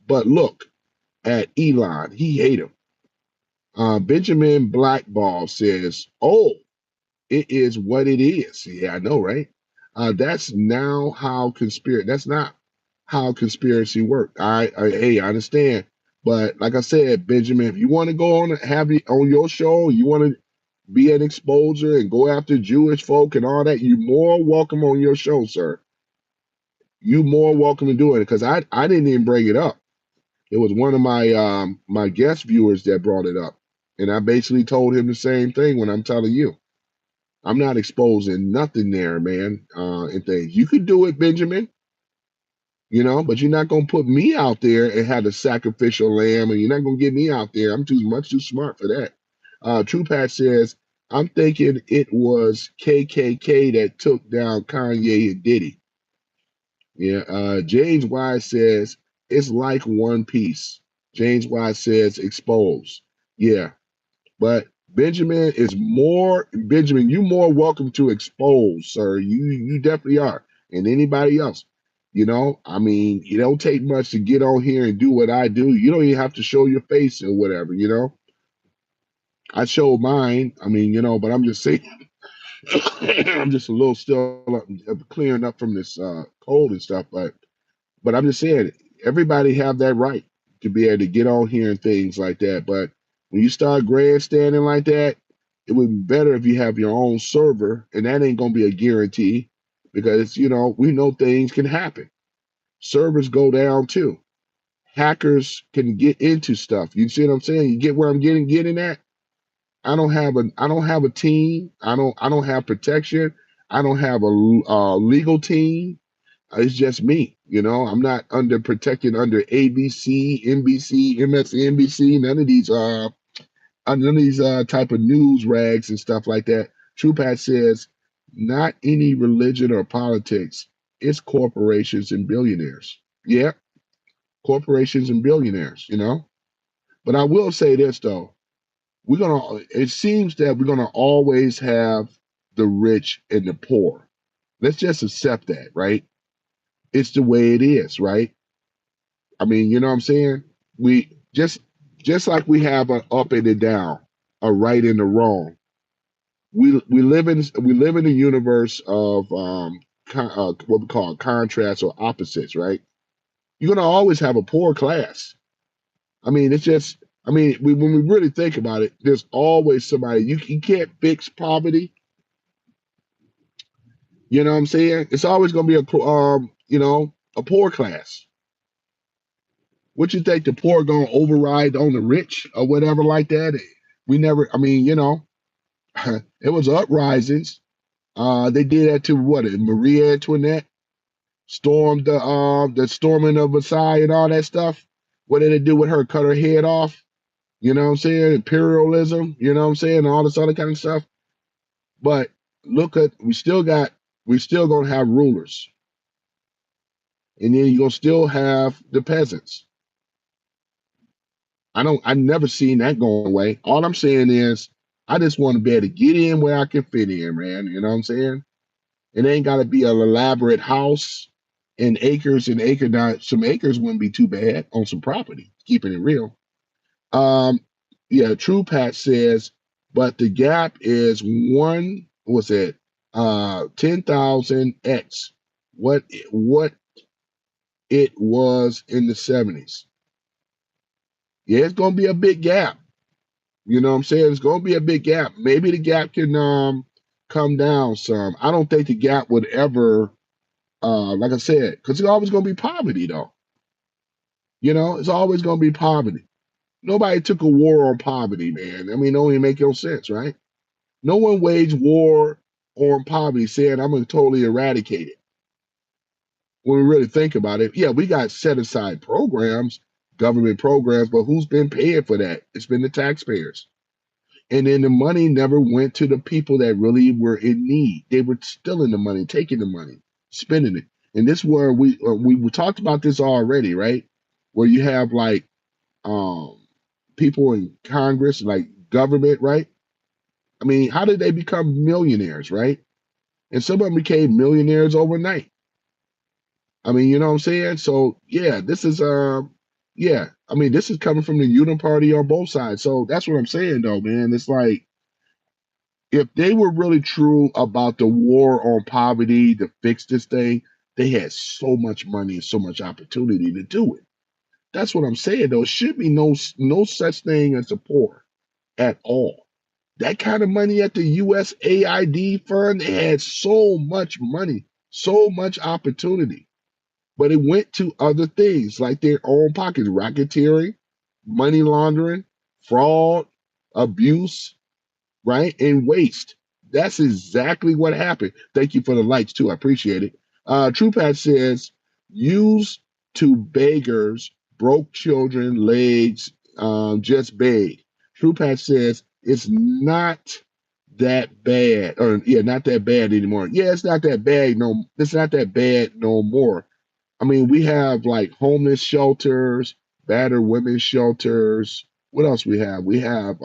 but look at Elon. He hate him. Benjamin Blackball says, "Oh, it is what it is." Yeah, I know, right? That's now how conspiracy. That's not how conspiracy work. Hey, I understand, but like I said, Benjamin, if you want to go on and have it on your show, you want to be an exposure and go after Jewish folk and all that, you're more welcome on your show, sir. You more welcome to do it because I didn't even bring it up. It was one of my guest viewers that brought it up, and I basically told him the same thing when I'm telling you. I'm not exposing nothing there, man. And things you could do it, Benjamin. But you're not gonna put me out there and have a sacrificial lamb, and you're not gonna get me out there. I'm too much too smart for that. True Pat says, I'm thinking it was KKK that took down Kanye and Diddy. Yeah. James Wise says it's like One Piece. James Wise says expose. Yeah. But Benjamin, you more welcome to expose, sir. You definitely are. And anybody else. I mean, it don't take much to get on here and do what I do. You don't even have to show your face or whatever. I show mine. I mean, but I'm just saying I'm just a little still clearing up from this cold and stuff, but I'm just saying, everybody have that right to be able to get on here and things like that. But when you start grandstanding like that, it would be better if you have your own server, and that ain't gonna be a guarantee because we know things can happen. Servers go down too. Hackers can get into stuff. You see what I'm saying? You get where I'm getting at? I don't have a team. I don't have protection. I don't have a legal team. It's just me. I'm not protected under ABC, NBC, MSNBC, none of these type of news rags and stuff like that. TruePat says, not any religion or politics. It's corporations and billionaires. Yeah, corporations and billionaires. But I will say this though. It seems that we're gonna always have the rich and the poor. Let's just accept that, right? It's the way it is, right? I mean, you know what I'm saying? We just like we have an up and a down, a right and a wrong. We live in a universe of what we call contrasts or opposites, right? You're gonna always have a poor class. I mean, it's just. I mean, when we really think about it, there's always somebody. You can't fix poverty. You know what I'm saying? It's always gonna be a poor class. What you think the poor gonna override on the rich or whatever like that? We never. I mean, it was uprisings. They did that to what? Marie Antoinette stormed the storming of Versailles and all that stuff. What did it do with her? Cut her head off. You know what I'm saying? Imperialism. You know what I'm saying? All this other kind of stuff. But look at we still gonna have rulers, and then you're gonna still have the peasants. I never seen that going away. All I'm saying is I just want to be able to get in where I can fit in, man. You know what I'm saying? It ain't gotta be an elaborate house and acres and acre. Now, some acres wouldn't be too bad on some property, keeping it real. Um, yeah, True Pat says, but the gap is what's it? 10,000x what it was in the 70s. Yeah, it's gonna be a big gap. You know what I'm saying? It's gonna be a big gap. Maybe the gap can come down some. I don't think the gap would ever like I said, because it's always gonna be poverty though. You know, it's always gonna be poverty. Nobody took a war on poverty, man. I mean, it don't even make no sense, right? No one waged war on poverty saying I'm gonna totally eradicate it. When we really think about it, yeah, we got set aside programs, government programs, but who's been paying for that? It's been the taxpayers. And then the money never went to the people that really were in need. They were stealing the money, taking the money, spending it. And this is where we talked about this already, right? Where you have like um, people in Congress, like government, right? I mean, how did they become millionaires, right? And some of them became millionaires overnight. I mean, you know what I'm saying? So yeah, this is yeah, I mean, this is coming from the Union Party on both sides. So that's what I'm saying though, man. It's like if they were really true about the war on poverty to fix this thing, they had so much money and so much opportunity to do it. That's what I'm saying though. It should be no such thing as a poor at all. That kind of money at the USAID fund, they had so much money, so much opportunity, but it went to other things like their own pockets, racketeering, money laundering, fraud, abuse, right? And waste. That's exactly what happened. Thank you for the likes too. I appreciate it. TruePath says, use to beggars, broke children, legs, just beg. TruePath says, it's not that bad, or yeah, not that bad anymore. Yeah, it's not that bad. No, it's not that bad no more. I mean, we have like homeless shelters, battered women's shelters. What else we have? We have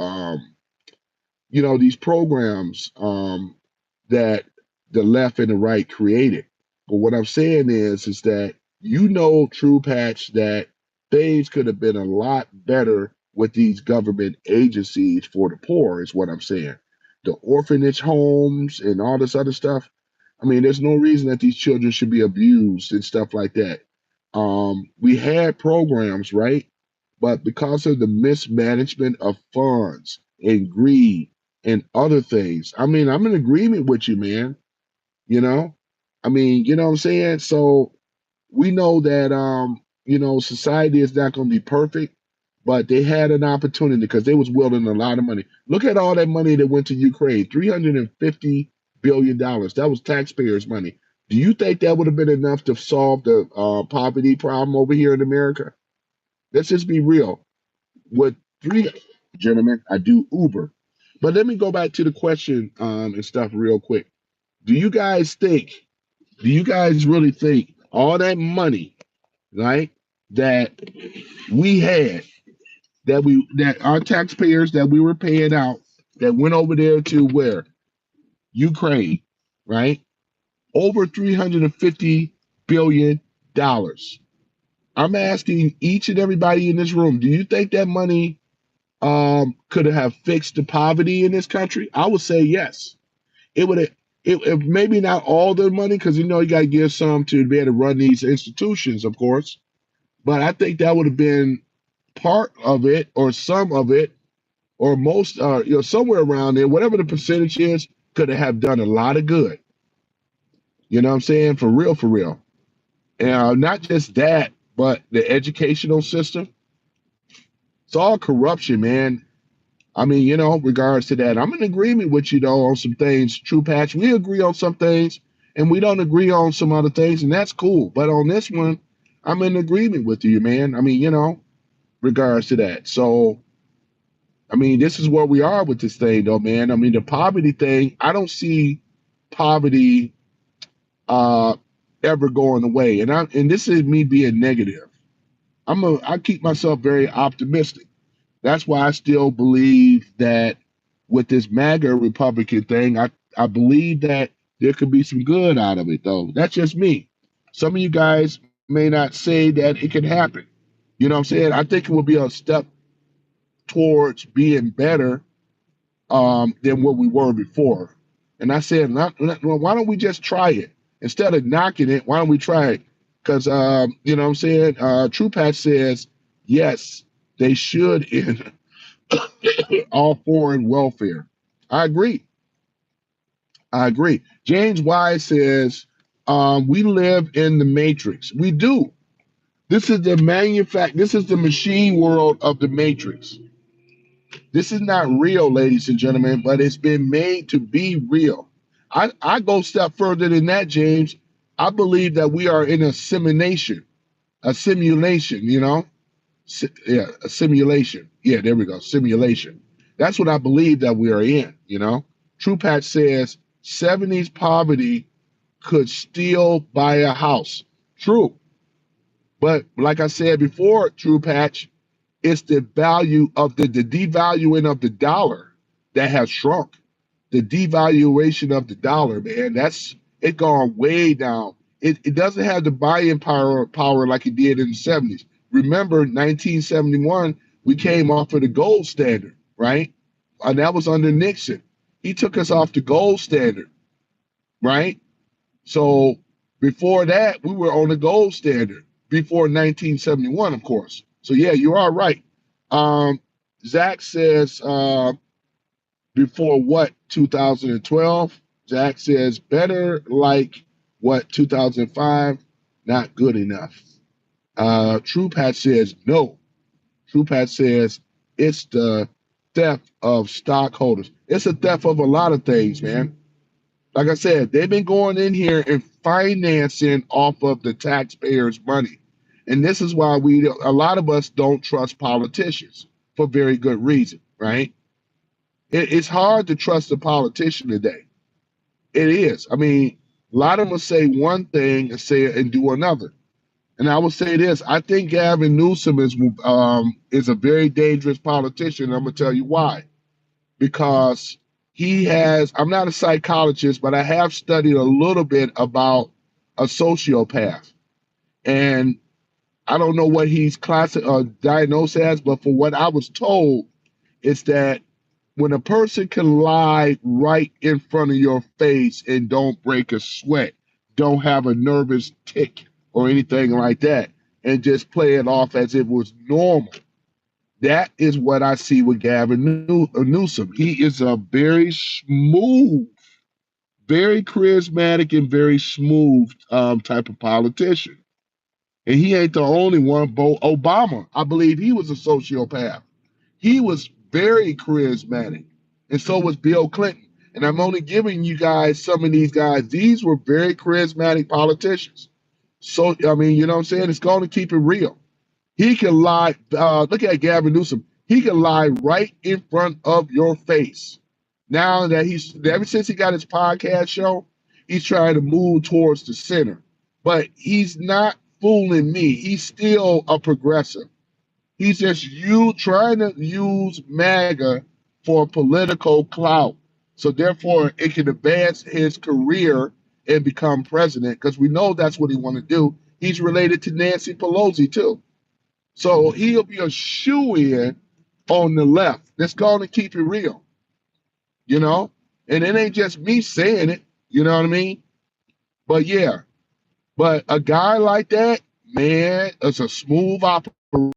these programs that the left and the right created. But what I'm saying is that True Patch, that things could have been a lot better with these government agencies for the poor, is what I'm saying. The orphanage homes and all this other stuff. I mean, there's no reason that these children should be abused and stuff like that. We had programs, right? But because of the mismanagement of funds and greed and other things, I mean, I'm in agreement with you, man. You know, I mean, you know what I'm saying? So we know that, society is not going to be perfect, but they had an opportunity because they was wielding a lot of money. Look at all that money that went to Ukraine, $350 billion. That was taxpayers' money. Do you think that would have been enough to solve the poverty problem over here in America? Let's just be real. With three gentlemen, I do Uber. But let me go back to the question and stuff real quick. Do you guys think, do you guys really think all that money, right, that we had, that our taxpayers that we were paying out, that went over there to where? Ukraine, right? Over $350 billion. I'm asking each and everybody in this room, do you think that money could have fixed the poverty in this country? I would say yes. It would have. It maybe not all the money, because you got to give some to be able to run these institutions, of course. But I think that would have been part of it, or some of it, or most, somewhere around there. Whatever the percentage is, could have done a lot of good. You know what I'm saying? For real, for real. And not just that, but the educational system. It's all corruption, man. I mean, regards to that, I'm in agreement with you though on some things. True Patch, we agree on some things, and we don't agree on some other things, and that's cool. But on this one, I'm in agreement with you, man. I mean, regards to that. So, I mean, this is where we are with this thing, though, man. I mean, the poverty thing, I don't see poverty uh ever going away, and this is me being negative. I keep myself very optimistic. That's why I still believe that with this MAGA Republican thing, I believe that there could be some good out of it, though. That's just me. Some of you guys may not say that it can happen. You know what I'm saying? I think it will be a step towards being better than what we were before. And I said, well, why don't we just try it? Instead of knocking it, why don't we try it? Because, you know what I'm saying? True Patch says, yes, they should end all foreign welfare. I agree. I agree. James Wise says, we live in the matrix. We do. This is this is the machine world of the matrix. This is not real, ladies and gentlemen, but it's been made to be real. I go a step further than that, James. I believe that we are in a simulation, you know? Yeah, a simulation. Yeah, there we go. Simulation. That's what I believe that we are in, you know? True Patch says 70s poverty could still buy a house. True. But like I said before, True Patch, it's the value of the devaluing of the dollar that has shrunk. The devaluation of the dollar, man, that's it gone way down. It doesn't have the buying power like it did in the 70s. Remember, 1971, we came off of the gold standard, right? And that was under Nixon. He took us off the gold standard, right? So before that, we were on the gold standard before 1971, of course. So yeah, you are right. Um, Zach says before what 2012? Zach says better like what 2005, not good enough. True Pat says no. True Pat says it's the theft of stockholders. It's a theft of a lot of things, man. Like I said, they've been going in here and financing off of the taxpayers' money. And this is why a lot of us don't trust politicians for very good reason, right? It's hard to trust a politician today. It is. I mean, a lot of them will say one thing and say and do another. And I will say this: I think Gavin Newsom is a very dangerous politician. I'm gonna tell you why. Because he has. I'm not a psychologist, but I have studied a little bit about a sociopath, and I don't know what he's diagnosed as, but for what I was told, it's that when a person can lie right in front of your face and don't break a sweat, don't have a nervous tick or anything like that, and just play it off as it was normal, that is what I see with Gavin Newsom. He is a very smooth, very charismatic, and very smooth type of politician. And he ain't the only one. Obama, I believe he was a sociopath. He was very charismatic, and so was Bill Clinton. And I'm only giving you guys some of these guys. These were very charismatic politicians. So, I mean, you know what I'm saying? It's going to keep it real. He can lie. Look at Gavin Newsom. He can lie right in front of your face. Now that ever since he got his podcast show, he's trying to move towards the center. But he's not fooling me. He's still a progressive. He's just trying to use MAGA for political clout. So therefore, it can advance his career and become president because we know that's what he want to do. He's related to Nancy Pelosi too. So he'll be a shoe-in on the left. That's going to keep it real, you know? And it ain't just me saying it, you know what I mean? But yeah, but a guy like that, man, it's a smooth operator.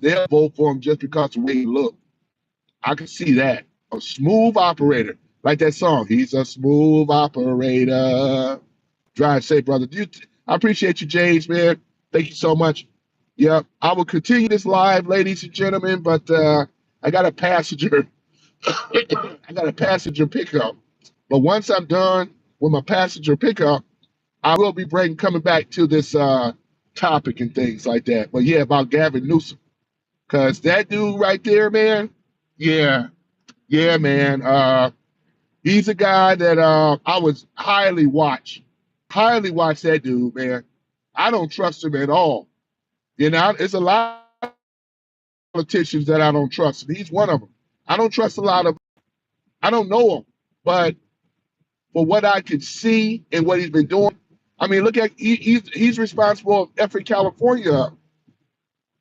They'll vote for him just because of the way he look. I can see that. A smooth operator. Like that song, he's a smooth operator. Drive safe, brother. I appreciate you, James, man. Thank you so much. Yeah, I will continue this live, ladies and gentlemen, but I got a passenger. I got a passenger pickup. But once I'm done with my passenger pickup, I will be coming back to this topic and things like that. But yeah, about Gavin Newsom. Because that dude right there, man, yeah, yeah, man. He's a guy that I was highly watch that dude, man. I don't trust him at all. You know, it's a lot of politicians that I don't trust, and he's one of them. I don't trust a lot of. I don't know him, but for what I could see and what he's been doing, I mean, look at he's responsible for effing California up.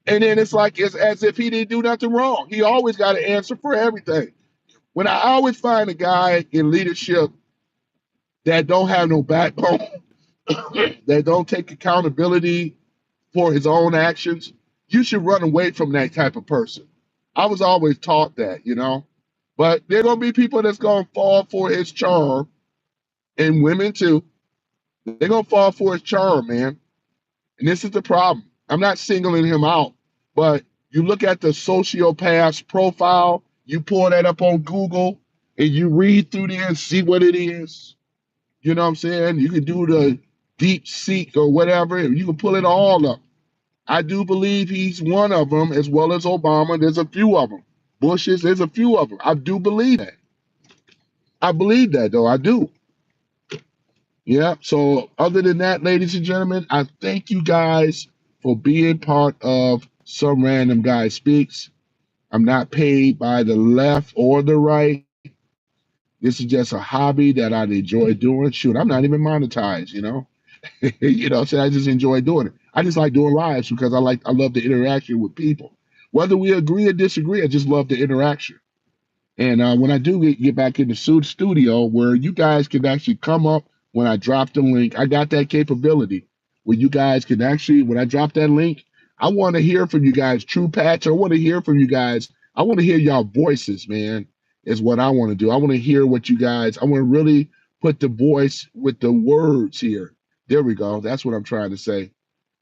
And then it's like it's as if he didn't do nothing wrong. He always got an answer for everything. When I always find a guy in leadership that don't have no backbone, that don't take accountability for his own actions, you should run away from that type of person. I was always taught that, you know. But there are gonna be people that's gonna fall for his charm, and women too. They're gonna fall for his charm, man. And this is the problem. I'm not singling him out, but you look at the sociopath's profile, you pull that up on Google, and you read through there and see what it is. You know what I'm saying? You can do the deep seek or whatever, and you can pull it all up. I do believe he's one of them, as well as Obama. There's a few of them. Bush's, there's a few of them. I do believe that. I believe that, though. I do. Yeah. So, other than that, ladies and gentlemen, I thank you guys for being part of Some Random Guy Speaks. I'm not paid by the left or the right. This is just a hobby that I enjoy doing. Shoot, I'm not even monetized, you know. So I just enjoy doing it. I just like doing lives because I love the interaction with people. Whether we agree or disagree, I just love the interaction. And when I do get back in the studio where you guys can actually come up when I drop the link, I got that capability where you guys can actually, when I drop that link, I want to hear from you guys. True Patch, I want to hear from you guys. I want to hear y'all voices, man, is what I want to do. I want to hear what you guys, I want to really put the voice with the words here. There we go. That's what I'm trying to say.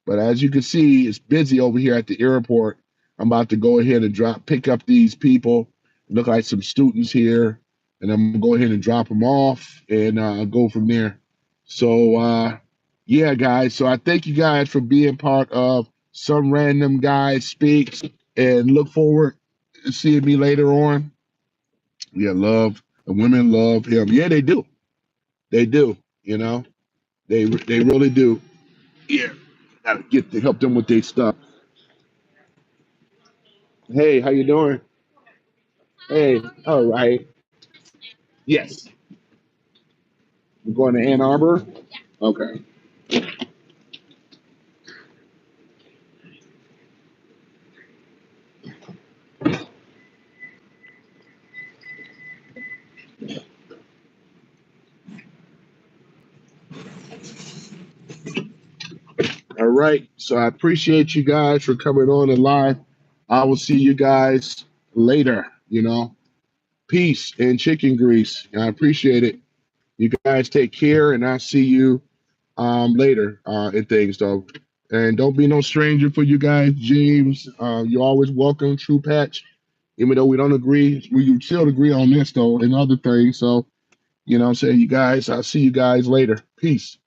But as you can see, it's busy over here at the airport. I'm about to go ahead and pick up these people. Look like some students here, and I'm gonna go ahead and drop them off and go from there. So yeah, guys. So I thank you guys for being part of Some Random Guy Speaks, and look forward to seeing me later on. Yeah, love the women love him. Yeah, they do. They do. You know, they really do. Yeah, gotta get to help them with their stuff. Hey, how you doing? Hey, all right. Yes, we're going to Ann Arbor. Okay. All right. So I appreciate you guys for coming on and live. I will see you guys later. Peace and chicken grease. I appreciate it. You guys take care, and I'll see you later and things though. And don't be no stranger for you guys, James. You're always welcome, True Patch. Even though we don't agree, we still agree on this though and other things. So, what I'm saying, you guys, I'll see you guys later. Peace.